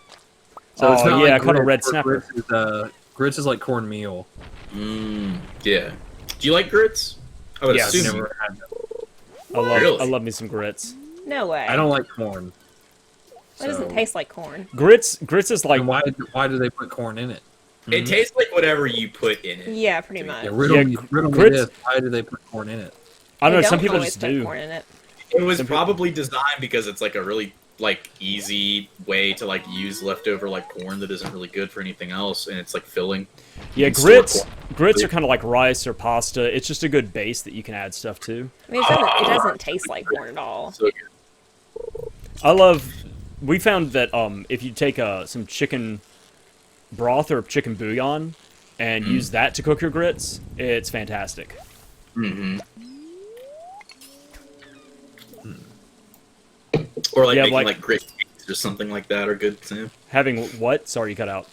Oh, it's not yeah, like I caught a grits, red where snapper. Grits is like cornmeal. Yeah. Do you like grits? I would Yes. assume. Never had them. Really? I love me some grits. No way. I don't like corn. That doesn't taste like corn. Grits is like And why do they put corn in it? It tastes like whatever you put in it. Yeah, pretty much. Yeah, riddle me grits- this. Why do they put corn in it? I don't know. They Some don't people always just put do. corn in it. It was probably designed because it's like a really like easy way to like use leftover like corn that isn't really good for anything else, and it's like filling. Yeah, You can store corn. grits are kind of like rice or pasta. It's just a good base that you can add stuff to. I mean, it doesn't taste like corn at all. So good. We found that if you take some chicken broth or chicken bouillon and use that to cook your grits, it's fantastic. Mm-hmm. Or like Yeah, making like- like grit cakes or something like that are good too. Having what? Sorry, you cut out.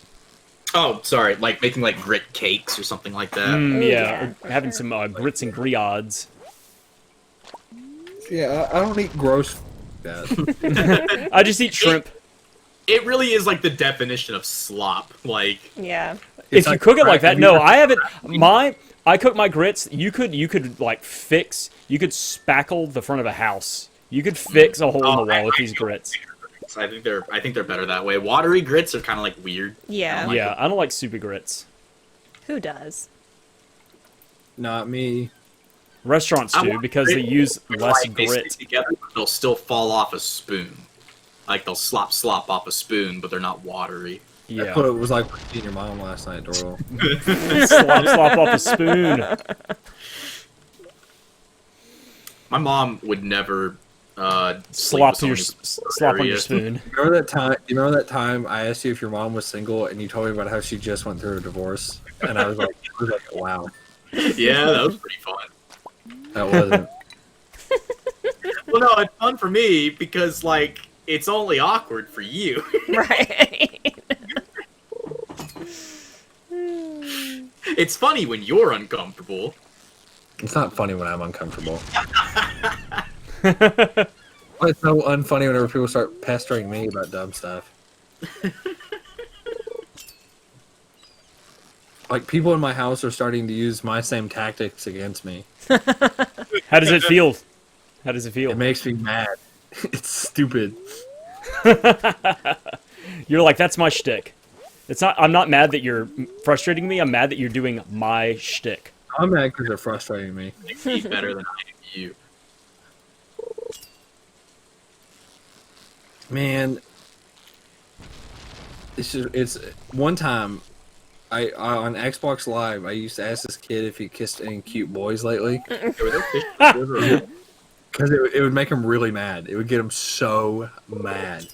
Oh, sorry, like making like grit cakes or something like that. Ooh, Yeah, yeah, or for having sure. some grits and griots. Yeah, I don't eat gross. That. I just eat shrimp. It really is like the definition of slop. Like, Yeah. If you like cook it like crack- that, no, I haven't. I cook my grits. You could like you could spackle the front of a house. You could fix a hole in the wall with these grits. I think they're better that way. Watery grits are kind of like weird. Yeah. like Yeah, I don't like soupy grits. Who does? Not me. Restaurants I do want because they grits use It's less like they stick grit. together, but they'll still fall off a spoon. Like they'll slop off a spoon, but they're not watery. That's what Yeah, it was like eating your mom last night, Dordle. slop off a spoon. My mom would never Slop sleep on with slop on your someone spoon. Remember that time? You remember that time I asked you if your mom was single, and you told me about how she just went through a divorce, and I was like, wow, Yeah, that was pretty fun. that wasn't. Well, no, it's fun for me because like it's only awkward for you. Right. It's funny when you're uncomfortable. It's not funny when I'm uncomfortable. But it's so unfunny whenever people start pestering me about dumb stuff. Like, people in my house are starting to use my same tactics against me. How does it feel? How does it feel? It makes me mad. It's stupid. You're like, that's my shtick. It's not. I'm not mad that you're frustrating me. I'm mad that you're doing my shtick. I'm mad because they're frustrating me. Be better than I do you. Man, it's one time I on Xbox Live I used to ask this kid if he kissed any cute boys lately because it would make him really mad. It would get him so mad,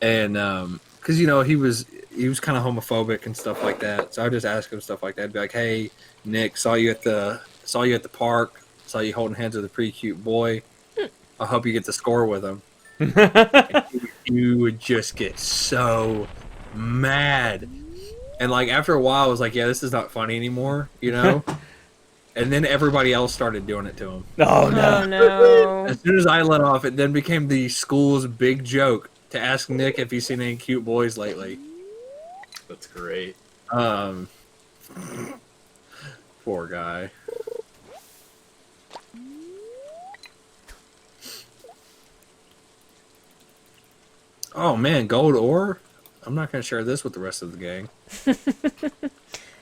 and because he was kind of homophobic and stuff like that. So I would just ask him stuff like that. I'd be like, "Hey, Nick, saw you at the park. Saw you holding hands with a pretty cute boy. I hope you get to score with him." You would just get so mad, and like after a while, I was like, "Yeah, this is not funny anymore," And then everybody else started doing it to him. Oh no! Oh no. As soon as I let off, it then became the school's big joke to ask Nick if he's seen any cute boys lately. That's great. Poor guy. Oh man, gold ore? I'm not gonna share this with the rest of the gang.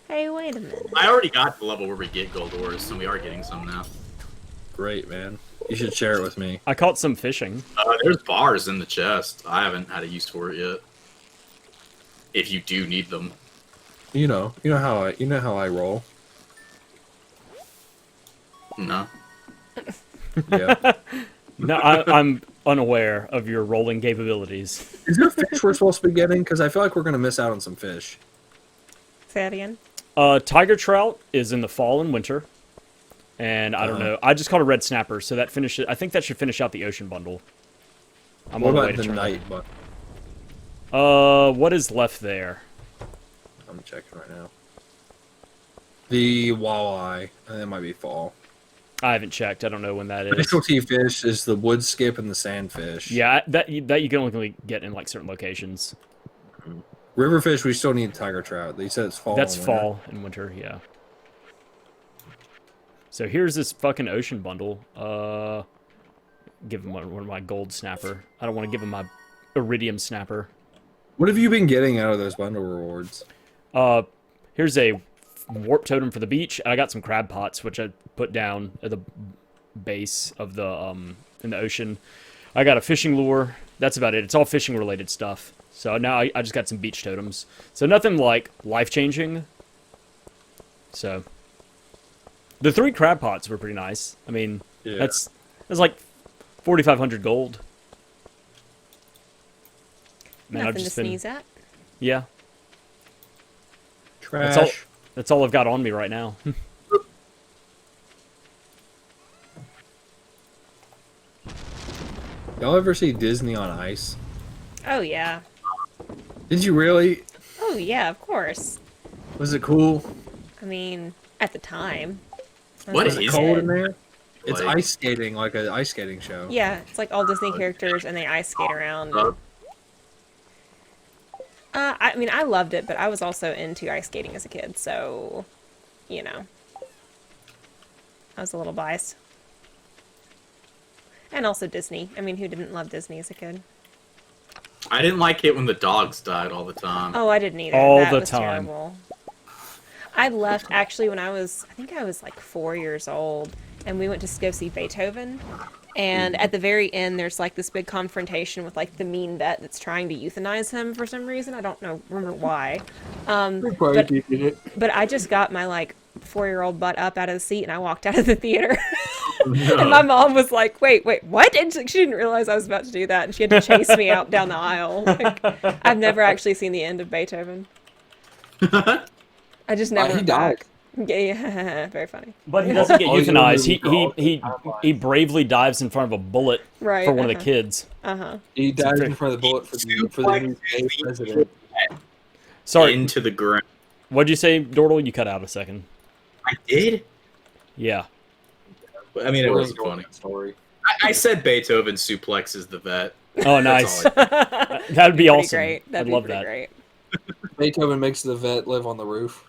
Hey, wait a minute. I already got the level where we get gold ores, and we are getting some now. Great, man. You should share it with me. I caught some fishing. There's bars in the chest. I haven't had a use for it yet. If you do need them. You know how I roll. No. Yeah. No, I'm unaware of your rolling capabilities. Is there fish we're supposed to be getting? Because I feel like we're gonna miss out on some fish. Say that again. Tiger trout is in the fall and winter, and I don't know. I just caught a red snapper, so that finishes. I think that should finish out the ocean bundle. I'm What on the way about to the try. night bundle? What is left there? I'm checking right now. The walleye, and that might be fall. I haven't checked. I don't know when that is. Specialty fish is the wood skip and the sandfish. Yeah, that you can only get in like certain locations. River fish, we still need tiger trout. They said it's fall. That's and winter. fall and winter, yeah. So here's this fucking ocean bundle. Give him one of my gold snapper. I don't want to give him my iridium snapper. What have you been getting out of those bundle rewards? Here's a warp totem for the beach. I got some crab pots, which I put down at the base of the in the ocean. I got a fishing lure. That's about it. It's all fishing related stuff. So now I just got some beach totems. So nothing like life changing. So the 3 crab pots were pretty nice. I mean, Yeah. that's like 4,500 gold. Man, Nothing to sneeze at. Yeah. Trash. That's all I've got on me right now. Y'all ever see Disney on Ice? Oh yeah. Did you really? Oh yeah, of course. Was it cool? I mean, at the time. I What was Was a it is cold kid. in there? It's Like- ice skating, like an ice skating show. Yeah, it's like all Disney characters and they ice skate around. I mean, I loved it, but I was also into ice skating as a kid, so, you know. I was a little biased. And also Disney. I mean, who didn't love Disney as a kid? I didn't like it when the dogs died all the time. Oh, I didn't either. All That the was time. Terrible. I left actually when I think I was like 4 years old, and we went to go see Beethoven. And at the very end, there's like this big confrontation with like the mean vet that's trying to euthanize him for some reason. I don't remember why. But I just got my like 4-year-old butt up out of the seat and I walked out of the theater. And my mom was like, wait, what? And she didn't realize I was about to do that. And she had to chase me out down the aisle. Like, I've never actually seen the end of Beethoven. I just never he went died. back. Yeah, very funny. But he doesn't get All you gotta euthanized. do is He bravely dives in front of a bullet Right, for one of the uh-huh. kids. He died pretty- in front of the bullet for the new gay president. Sorry, Into the ground. what'd you say, Dordle? You cut out a second. I did? Yeah. I mean, it wasn't funny. Story. I said Beethoven suplexes the vet. Oh, That's nice. all I That'd be Pretty awesome. great. I'd That'd be love pretty that. great. Beethoven makes the vet live on the roof.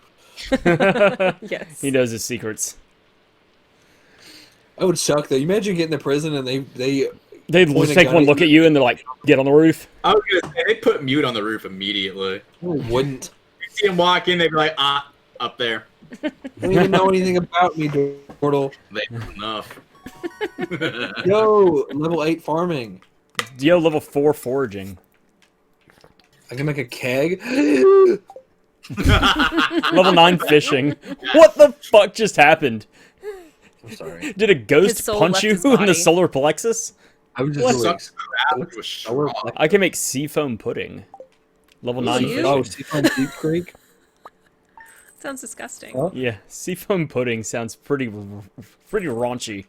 Yes. He knows his secrets. That would suck though. You imagine getting to prison and they They'd Point a take gun one at look you. at you and they're like, get on the roof. I was gonna say, they put mute on the roof immediately. wouldn't. You see him walk in, they'd be like, up there. They don't even know anything about me, Dordle. They know enough. Yo, level 8 farming. Yo, level 4 foraging. I can make a keg. Level 9 fishing. What the fuck just happened? I'm sorry. Did a ghost His soul punch left you his in the body. solar plexus? I was just What really sucks crap was strong. I can make seafoam pudding. Level 9 Ooh. fishing. Oh, Seafoam Deep Creek. Sounds disgusting. Huh? Yeah, seafoam pudding sounds pretty raunchy.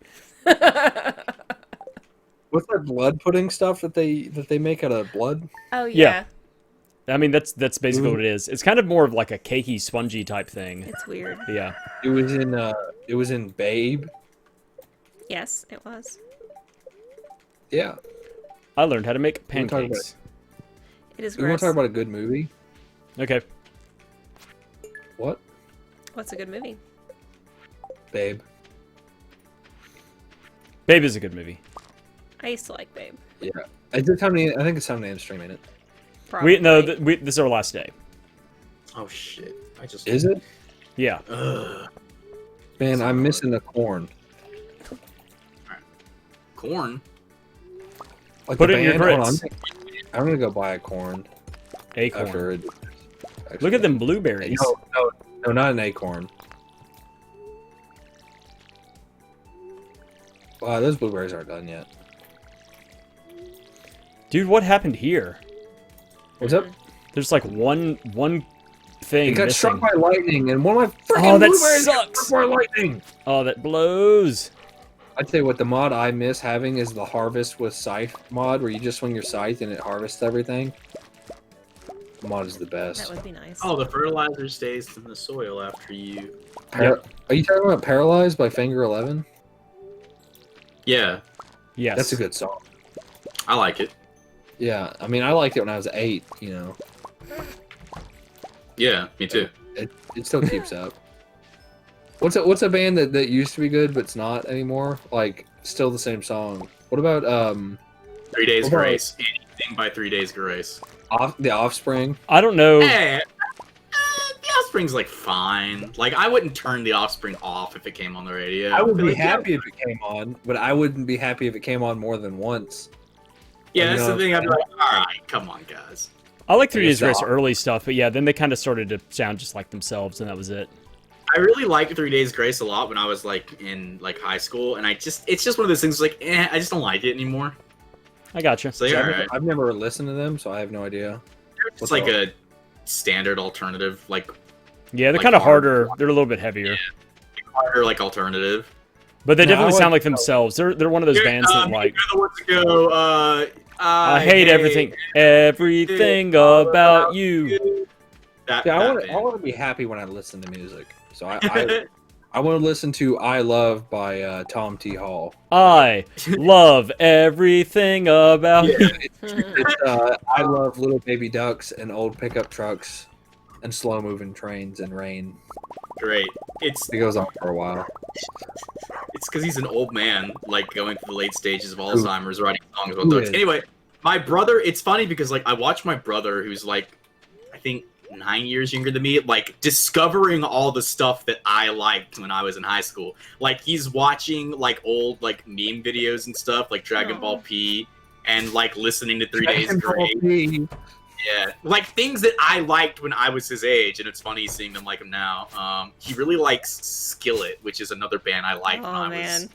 What's that blood pudding stuff that they make out of blood? Oh Yeah. yeah. I mean, that's basically what it is. It's kind of more of like a cakey, spongy type thing. It's weird. Yeah. It was in Babe. Yes, it was. Yeah. I learned how to make wanna talk about pancakes. It is We want gross. to talk about a good movie. Okay. What? What's a good movie? Babe. Babe is a good movie. I used to like Babe. Yeah. I think it's time to end streaming it. Probably. This is our last day. Oh shit! I just Is it? Yeah. Ugh. Man, I'm missing the corn. Corn. Like Put the it in your band? Hold on, grits. I'm gonna go buy a corn Acorn. after it. Look at them blueberries. No, not an acorn. Wow, those blueberries aren't done yet. Dude, what happened here? What's up? There's like one thing It got missing. struck by lightning, and one of my freaking Oh, that blueberries got sucks. struck by lightning. Oh, that blows. I'd say what the mod I miss having is the harvest with scythe mod, where you just swing your scythe and it harvests everything. The mod is the That best. would be nice. Oh, the fertilizer stays in the soil after you. Are you talking about Paralyzed by Finger 11? Yeah, Yes. That's a good song. I like it. Yeah, I mean, I liked it when I was 8, you know. Yeah, me too. It still keeps up. What's a band that used to be good but it's not anymore? Like, still the same song. What about 3 Days What about- Grace. Anything by 3 Days Grace. The Offspring? I don't know. Hey, the Offspring's like fine. Like I wouldn't turn the Offspring off if it came on the radio. I would I'd be like, happy if it came on, but I wouldn't be happy if it came on more than once. Yeah, You that's know, the thing. I'd be like, all right, come on, guys. I like 3 Days It's Grace not. early stuff, but yeah, then they kind of started to sound just like themselves, and that was it. I really liked 3 Days Grace a lot when I was like in like high school, and it's just one of those things like, I just don't like it anymore. I gotcha. So See, yeah, I've, alright. I've never listened to them, so I have no idea. It's like a standard alternative, like Yeah, they're like kind of hard- harder. They're a little bit heavier, harder like alternative. but they No, I definitely sound like- like themselves. They're one of those bands that like. You're the ones to go. I hate everything about you. That, Yeah, that I want to be happy when I listen to music. So I want to listen to "I Love" by Tom T. Hall. I love everything about you. It's I love little baby ducks and old pickup trucks and slow moving trains and rain. Great. It goes on for a while. It's because he's an old man, like going through the late stages of Alzheimer's, writing songs about Who ducks. is? Anyway, my brother. It's funny because like I watch my brother, who's like, I think 9 years younger than me, like discovering all the stuff that I liked when I was in high school. Like he's watching like old like meme videos and stuff, like Dragon Aw. Ball P, and like listening to 3 Days Dragon Ball Grace. P. Yeah, like things that I liked when I was his age, and it's funny seeing them like him now. He really likes Skillet, which is another band I liked when Oh I man. was,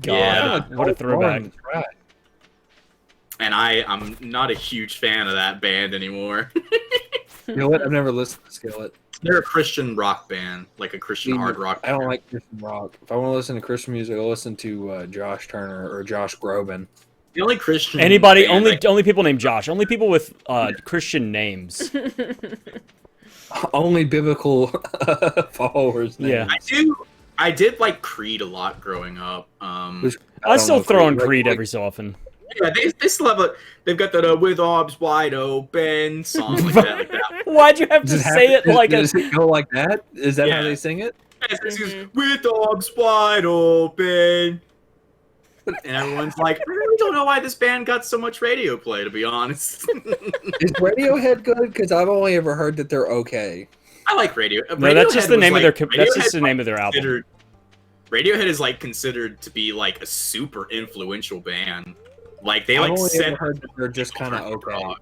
God, Yeah. what a throwback. Boring track. and I'm not a huge fan of that band anymore. You know what? I've never listened to Skillet. They're a Christian rock band, like a Christian hard rock. I don't like Christian rock. If I want to listen to Christian music, I'll listen to Josh Turner or Josh Groban. The only Christian Anybody? band Only people named Josh. Only people with Christian names. Only biblical followers. Yeah. I did like Creed a lot growing up. Which- I don't still know throw in Creed. Creed Like, every so often. Yeah, they still have they've got that "With Arms Wide Open" song like that, like that. Why'd you have to does say it like a? Does it go like that? Is that how Yeah. they sing it? It's just, with arms wide open. And everyone's like, I really don't know why this band got so much radio play, to be honest. Is Radiohead good? Because I've only ever heard that they're okay. I like Radio. No, that's just the name of their. That's Radiohead's just the name of their album. considered- Radiohead is like considered to be like a super influential band. Like they I've like only set ever heard that they're just kind of okay.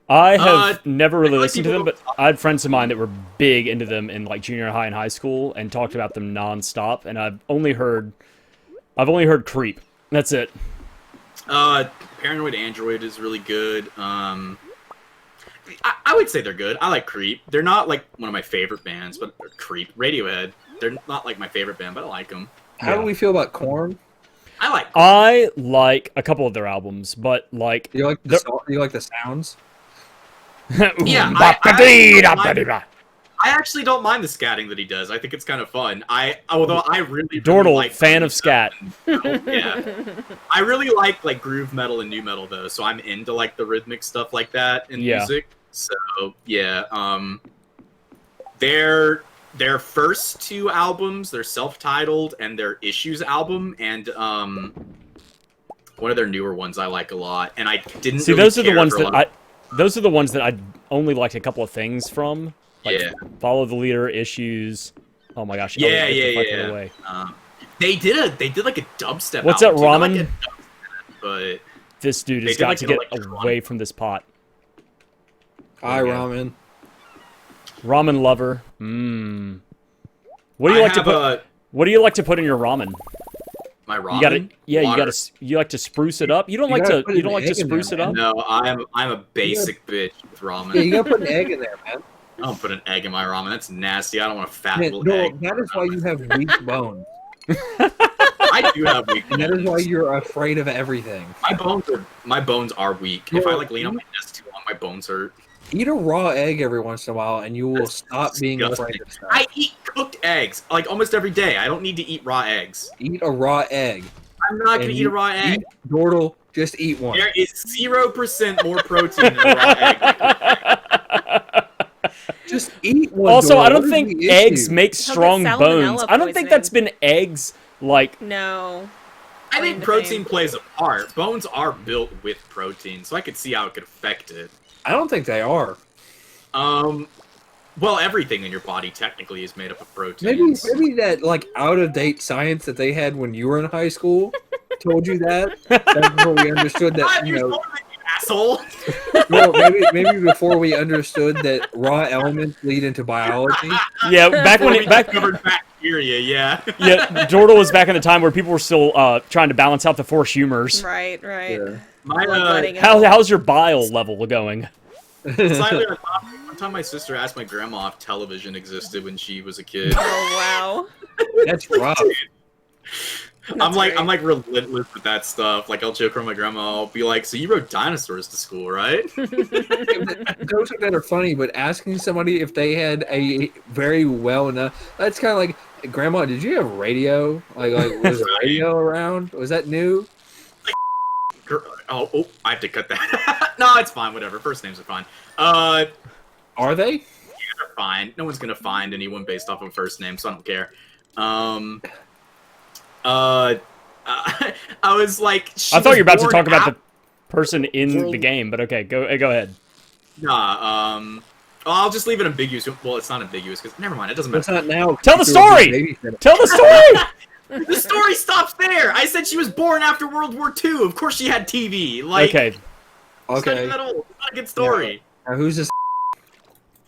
I have never really I like listened to them, people- but I had friends of mine that were big into them in like junior high and high school and talked about them nonstop. And I've only heard "Creep." That's it. Paranoid Android is really good. I would say they're good. I like Creep. They're not like one of my favorite bands, but Creep, Radiohead. They're not like my favorite band, but I like them. How do we feel about Korn? I like. I like a couple of their albums, but like Do you like you like the sounds? Yeah, I actually don't mind the scatting that he does. I think it's kind of fun. Although I really Dordle, like fan of scat. Yeah, I really like groove metal and new metal though, so I'm into like the rhythmic stuff like that in Yeah. music. So yeah, their first two albums, their self-titled and their Issues album, and one of their newer ones I like a lot. And I didn't See, really those are the care ones for a that lot of- those are the ones that I only liked a couple of things from. Like Yeah. Follow the Leader, Issues. Oh my gosh. Yeah, get the fuck yeah. out of the way. They did like a dubstep. What's album, that, too. Not Ramen? like a dubstep, but This dude They has did, got like, to an get electronic- away from this pot. Hi, Okay. Ramen. Ramen lover. Mmm. What do you I like to have put? What do you like to put in your ramen? my ramen. You gotta, yeah, Water. you like to spruce it up. You don't You like gotta to, put you an don't like to egg in there, spruce it man. up. No, I'm a basic bitch with ramen. Yeah, you gotta put an egg in there, man. I don't put an egg in my ramen. That's nasty. I don't want a fat Man, little no, egg. that is why you have weak bones. I do have weak And that bones. is why you're afraid of everything. My bones are weak. If I like lean on my desk too long, my bones hurt. Eat a raw egg every once in a while, and you will stop being Disgusting. afraid of stuff. I eat cooked eggs like almost every day. I don't need to eat raw eggs. Eat a raw egg. I'm not gonna And eat a raw egg. Eat Dordle, just eat one. There is 0% more protein in a raw egg. Just eat one. Also, Dordle. I don't What is think the eggs issue? make get strong salmonella bones. I don't think that's been eggs like. No. I Claim think to protein fame. plays a part. Bones are built with protein, so I could see how it could affect it. I don't think they are. Well, everything in your body technically is made up of proteins. Maybe that like out of date science that they had when you were in high school told you that. That's before we understood that. 5 You years know, older than you, asshole. well, maybe before we understood that raw elements lead into biology. Yeah, back when Before it we back. discovered bacteria, yeah. Yeah, Dordle was back in the time where people were still trying to balance out the four humors. Right. Yeah. My Bloodletting and all. How's your bile level going? slightly on top. One time, my sister asked my grandma if television existed when she was a kid. Oh That's rough. I'm great. like relentless with that stuff. Like I'll joke around my grandma. I'll be like, "So you rode dinosaurs to school, right?" Jokes like that are funny, but asking somebody if they had a very well enough, that's kind of like, Grandma, did you have radio? Like was a radio around? Was that new? Oh, I have to cut that. No, it's fine. Whatever. First names are fine. Are they? They're fine. No one's gonna find anyone based off of first name, so I don't care. I was like, I thought you were about to talk about the person in the game, but okay, go ahead. Nah. I'll just leave it ambiguous. Well, it's not ambiguous because never mind. It doesn't It's matter. not now. Tell the story! Tell the story! The story stops there. I said she was born after World War II. Of course, she had TV. Like, Okay, it's not Okay. that old. It's not a good story. Now, who's this?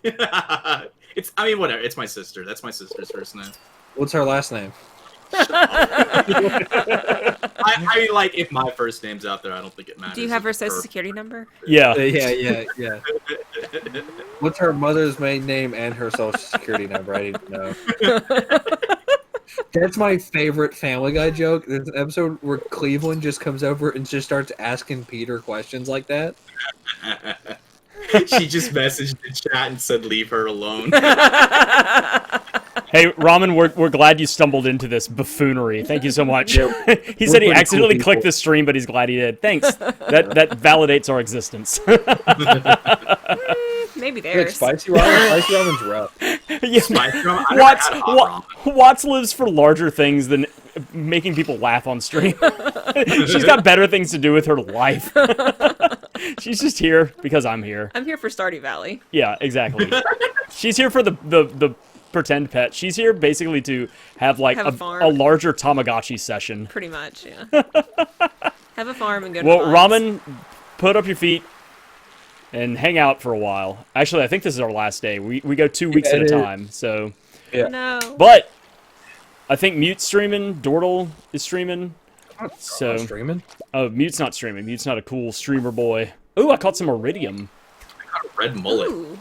It's. I mean, whatever. It's my sister. That's my sister's first name. What's her last name? I mean, like, if my first name's out there, I don't think it matters. Do you have her It's social security number? yeah. Yeah. What's her mother's maiden name and her social security number? I didn't know. That's my favorite Family Guy joke. There's an episode where Cleveland just comes over and just starts asking Peter questions like that. She just messaged the chat and said, "Leave her alone." Hey, Ramen, we're glad you stumbled into this buffoonery. Thank you so much. Yeah, He we're said he pretty accidentally cool clicked people. the stream, but he's glad he did. Thanks. That validates our existence. Maybe Like theirs. spicy ramen. Spicy ramen's rough. Yeah, Spice rum? I never Watts, had hot ramen. Watts lives for larger things than making people laugh on stream. She's got better things to do with her life. She's just here because I'm here. I'm here for Stardew Valley. Yeah, exactly. She's here for the pretend pet. She's here basically to have like Have a farm. a larger Tamagotchi session. Pretty much, yeah. Have a farm and go to Well, farms. Ramen, put up your feet and hang out for a while. Actually, I think this is our last day. We go 2 weeks at a it is. time. So, Yeah. No. but I think Mute's streaming. Dordle is streaming. So, Streaming? oh, Mute's not streaming. Mute's not a cool streamer boy. Ooh, I caught some iridium. I got a red mullet. Ooh,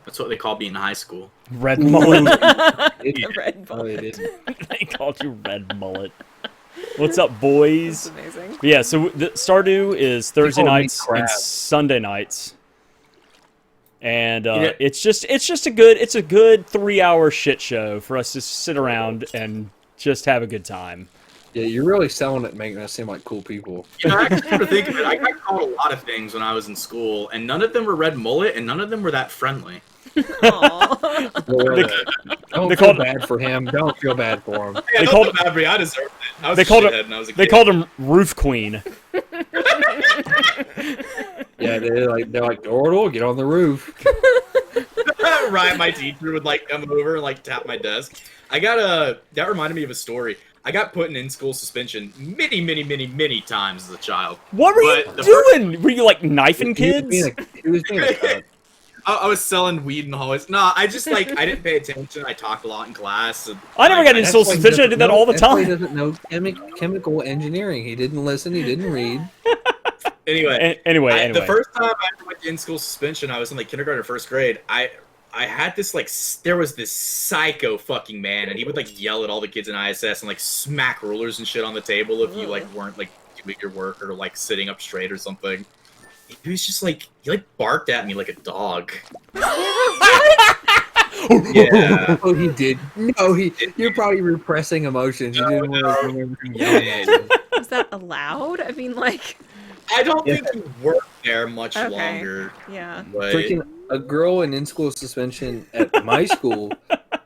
That's what they called me in high school. Red mullet. the red Oh, bullet. it is. They called you Red Mullet. What's up, boys? That's amazing. Yeah, so the Stardew is Thursday call me nights crap. and Sunday nights, and Yeah. it's just a good 3-hour shit show for us to sit around and just have a good time. Yeah, you're really selling it, making us seem like cool people. You know, actually, come to think of it, I got called a lot of things when I was in school, and none of them were red mullet, and none of them were that friendly. Aw. Don't they feel called- bad for him. Don't feel bad for him. Yeah, They don't called- feel bad for me. I deserved it. I was they a called shithead it- when I was a kid. They called him Roof Queen. Yeah, they're like Dordle, get on the roof. Ryan, my teacher, would like come over and like tap my desk. That reminded me of a story. I got put in in-school suspension many times as a child. What were you But the doing? Were you like knifing kids? He was being a cunt. I was selling weed in the hallways. No, I just like I didn't pay attention. I talked a lot in class. And, I never got in That's school why he suspension. I doesn't did that know- all the that's why he time. doesn't know chemical engineering. He didn't listen. He didn't read. Anyway, Anyway. The first time I ever went to in-school suspension, I was in like kindergarten or first grade. I had this there was this psycho fucking man, and he would like yell at all the kids in ISS and like smack rulers and shit on the table if you like weren't like doing your work or like sitting up straight or something. He was just like he like barked at me like a dog. Yeah. Oh, he did. No, you're probably repressing emotions. You didn't want to remember him yelling at you. Is that allowed? I mean, like, I don't think he worked there much Okay. longer. yeah. But Freaking a girl in school suspension at my school.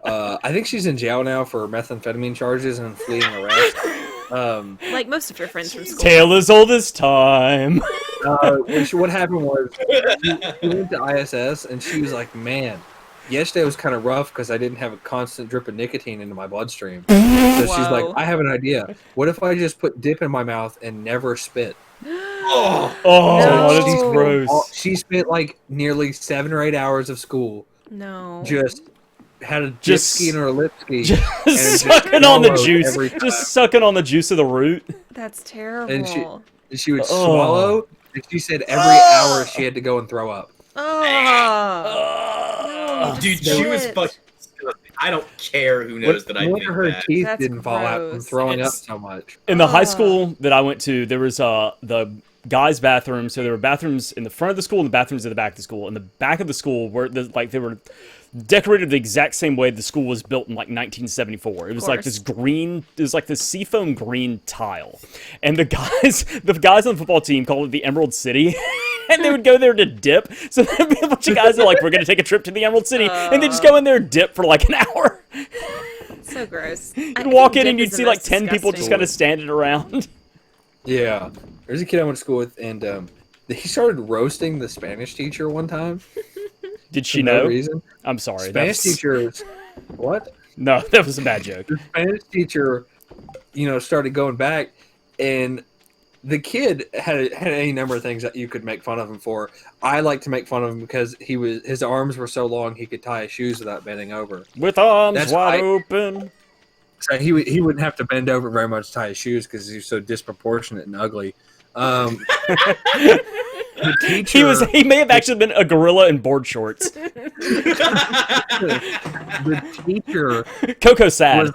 I think she's in jail now for methamphetamine charges and fleeing arrest. Like most of your friends from school. Tale as old as time. What happened was we went to ISS and she was like, "Man, yesterday was kind of rough because I didn't have a constant drip of nicotine into my bloodstream." So she's like, Whoa. "I have an idea. What if I just put dip in my mouth and never spit?" oh, Oh, No. that's She spent gross. She spent like nearly 7 or 8 hours of school No. just had a Just- ski in her lip ski. Just just sucking on the swallowed juice. every time. Just sucking on the juice of the root. That's terrible. And she would Oh. swallow, and she said every hour she had to go and throw up. Oh. dude, They she were- was fucking disgusting. I don't care who knows that I No did wonder her that. teeth That's didn't fall out from gross. throwing up It's- so much. In the high Ah. school that I went to, there was the guys' bathroom. So there were bathrooms in the front of the school and the bathrooms at the back of the school. And the back of the school were they were decorated the exact same way the school was built in like 1974. It was like this green, it was like this seafoam green tile. And the guys on the football team called it the Emerald City. And they would go there to dip. So there'd be a bunch of guys that are like, we're going to take a trip to the Emerald City. And they just go in there and dip for like an hour. So gross. You'd walk in and you'd see like 10 people just kind of standing around. Yeah. There's a kid I went to school with, and he started roasting the Spanish teacher one time. Did she For no know? reason. I'm sorry. Spanish teachers. What? No, that was a bad joke. The Spanish teacher, started going back, and the kid had any number of things that you could make fun of him for. I like to make fun of him because his arms were so long he could tie his shoes without bending over. With arms That's wide why- open. So he wouldn't have to bend over very much to tie his shoes because he was so disproportionate and ugly. The teacher, He may have actually been a gorilla in board shorts. the teacher Coco sad. was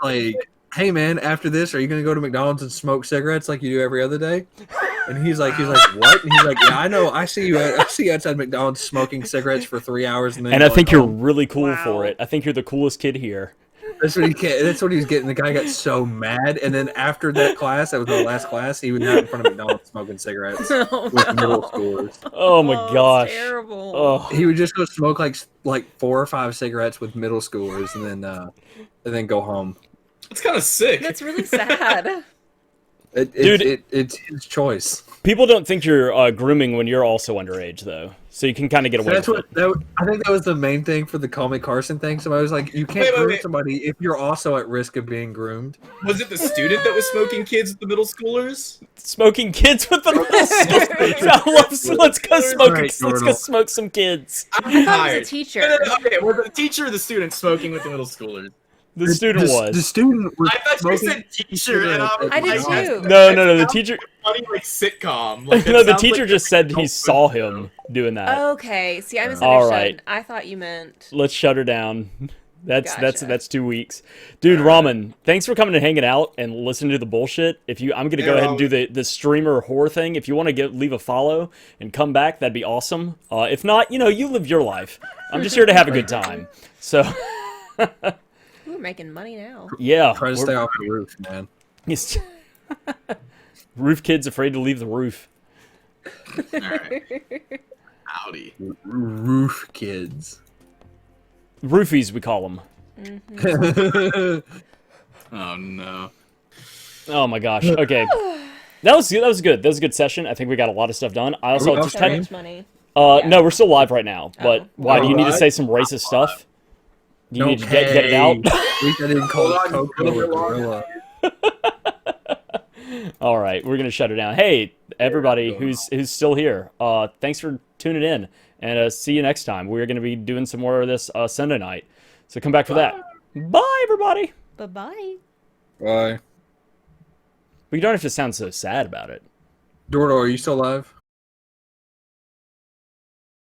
like, "Hey man, after this, are you gonna go to McDonald's and smoke cigarettes like you do every other day?" And he's like, "What?" And he's like, "Yeah, I know. I see you outside McDonald's smoking cigarettes for 3 hours, and then And I going think you're home." really cool Wow. for it. I think you're the coolest kid here. That's what he was getting. The guy got so mad, and then after that class, that was our last class, he was out in front of McDonald's smoking cigarettes Oh, with no. middle schoolers. Oh my Oh, it's gosh. terrible. Oh. He would just go smoke like 4 or 5 cigarettes with middle schoolers, and then go home. It's kind of sick. That's really sad. It's his choice. People don't think you're grooming when you're also underage, though. So you can kind of get away That's with what it. I think that was the main thing for the Call Me Carson thing. Somebody was like, "You can't Wait, groom wait. somebody if you're also at risk of being groomed." Was it the student that was smoking kids with the middle schoolers? Smoking kids with the little let's go smoke. Right, Let's go Dordle. smoke some kids. I'm I thought it was tired. a teacher. No, okay, was the teacher or the student smoking with the middle schoolers? The student The was. student was I thought you smoking. said teacher, and I did too. No. The teacher. Funny like sitcom. Like, No, it the sounds teacher like just a said he adult saw show. him doing that. Okay, see, I misunderstood. All right. I thought you meant. Let's shut her down. That's Gotcha. 2 weeks, dude. Ramen, thanks for coming and hanging out and listening to the bullshit. I'm gonna go ahead and do the streamer whore thing. If you want to leave a follow and come back, that'd be awesome. If not, you live your life. I'm just here to have a good time. So We're making money now. yeah, Try to stay off the roof, man. Yes. Roof kids afraid to leave the roof. All right. Howdy. Roof kids. Roofies, we call them. Oh no. Oh my gosh. Okay. That was good. That was good. That was a good session. I think we got a lot of stuff done. I also we off just So stream? much money. no, we're still live right now. But Oh. why do you need to Live? say some racist stuff? Do you need to get it out? At least I didn't call Hold it on, Coco or Gorilla. All right, we're gonna shut it down. Hey, everybody who's still here, thanks for tuning in, and see you next time. We're gonna be doing some more of this Sunday night, so come back for that. Bye, everybody. Bye bye. Bye. But you don't have to sound so sad about it. Dordle, are you still alive?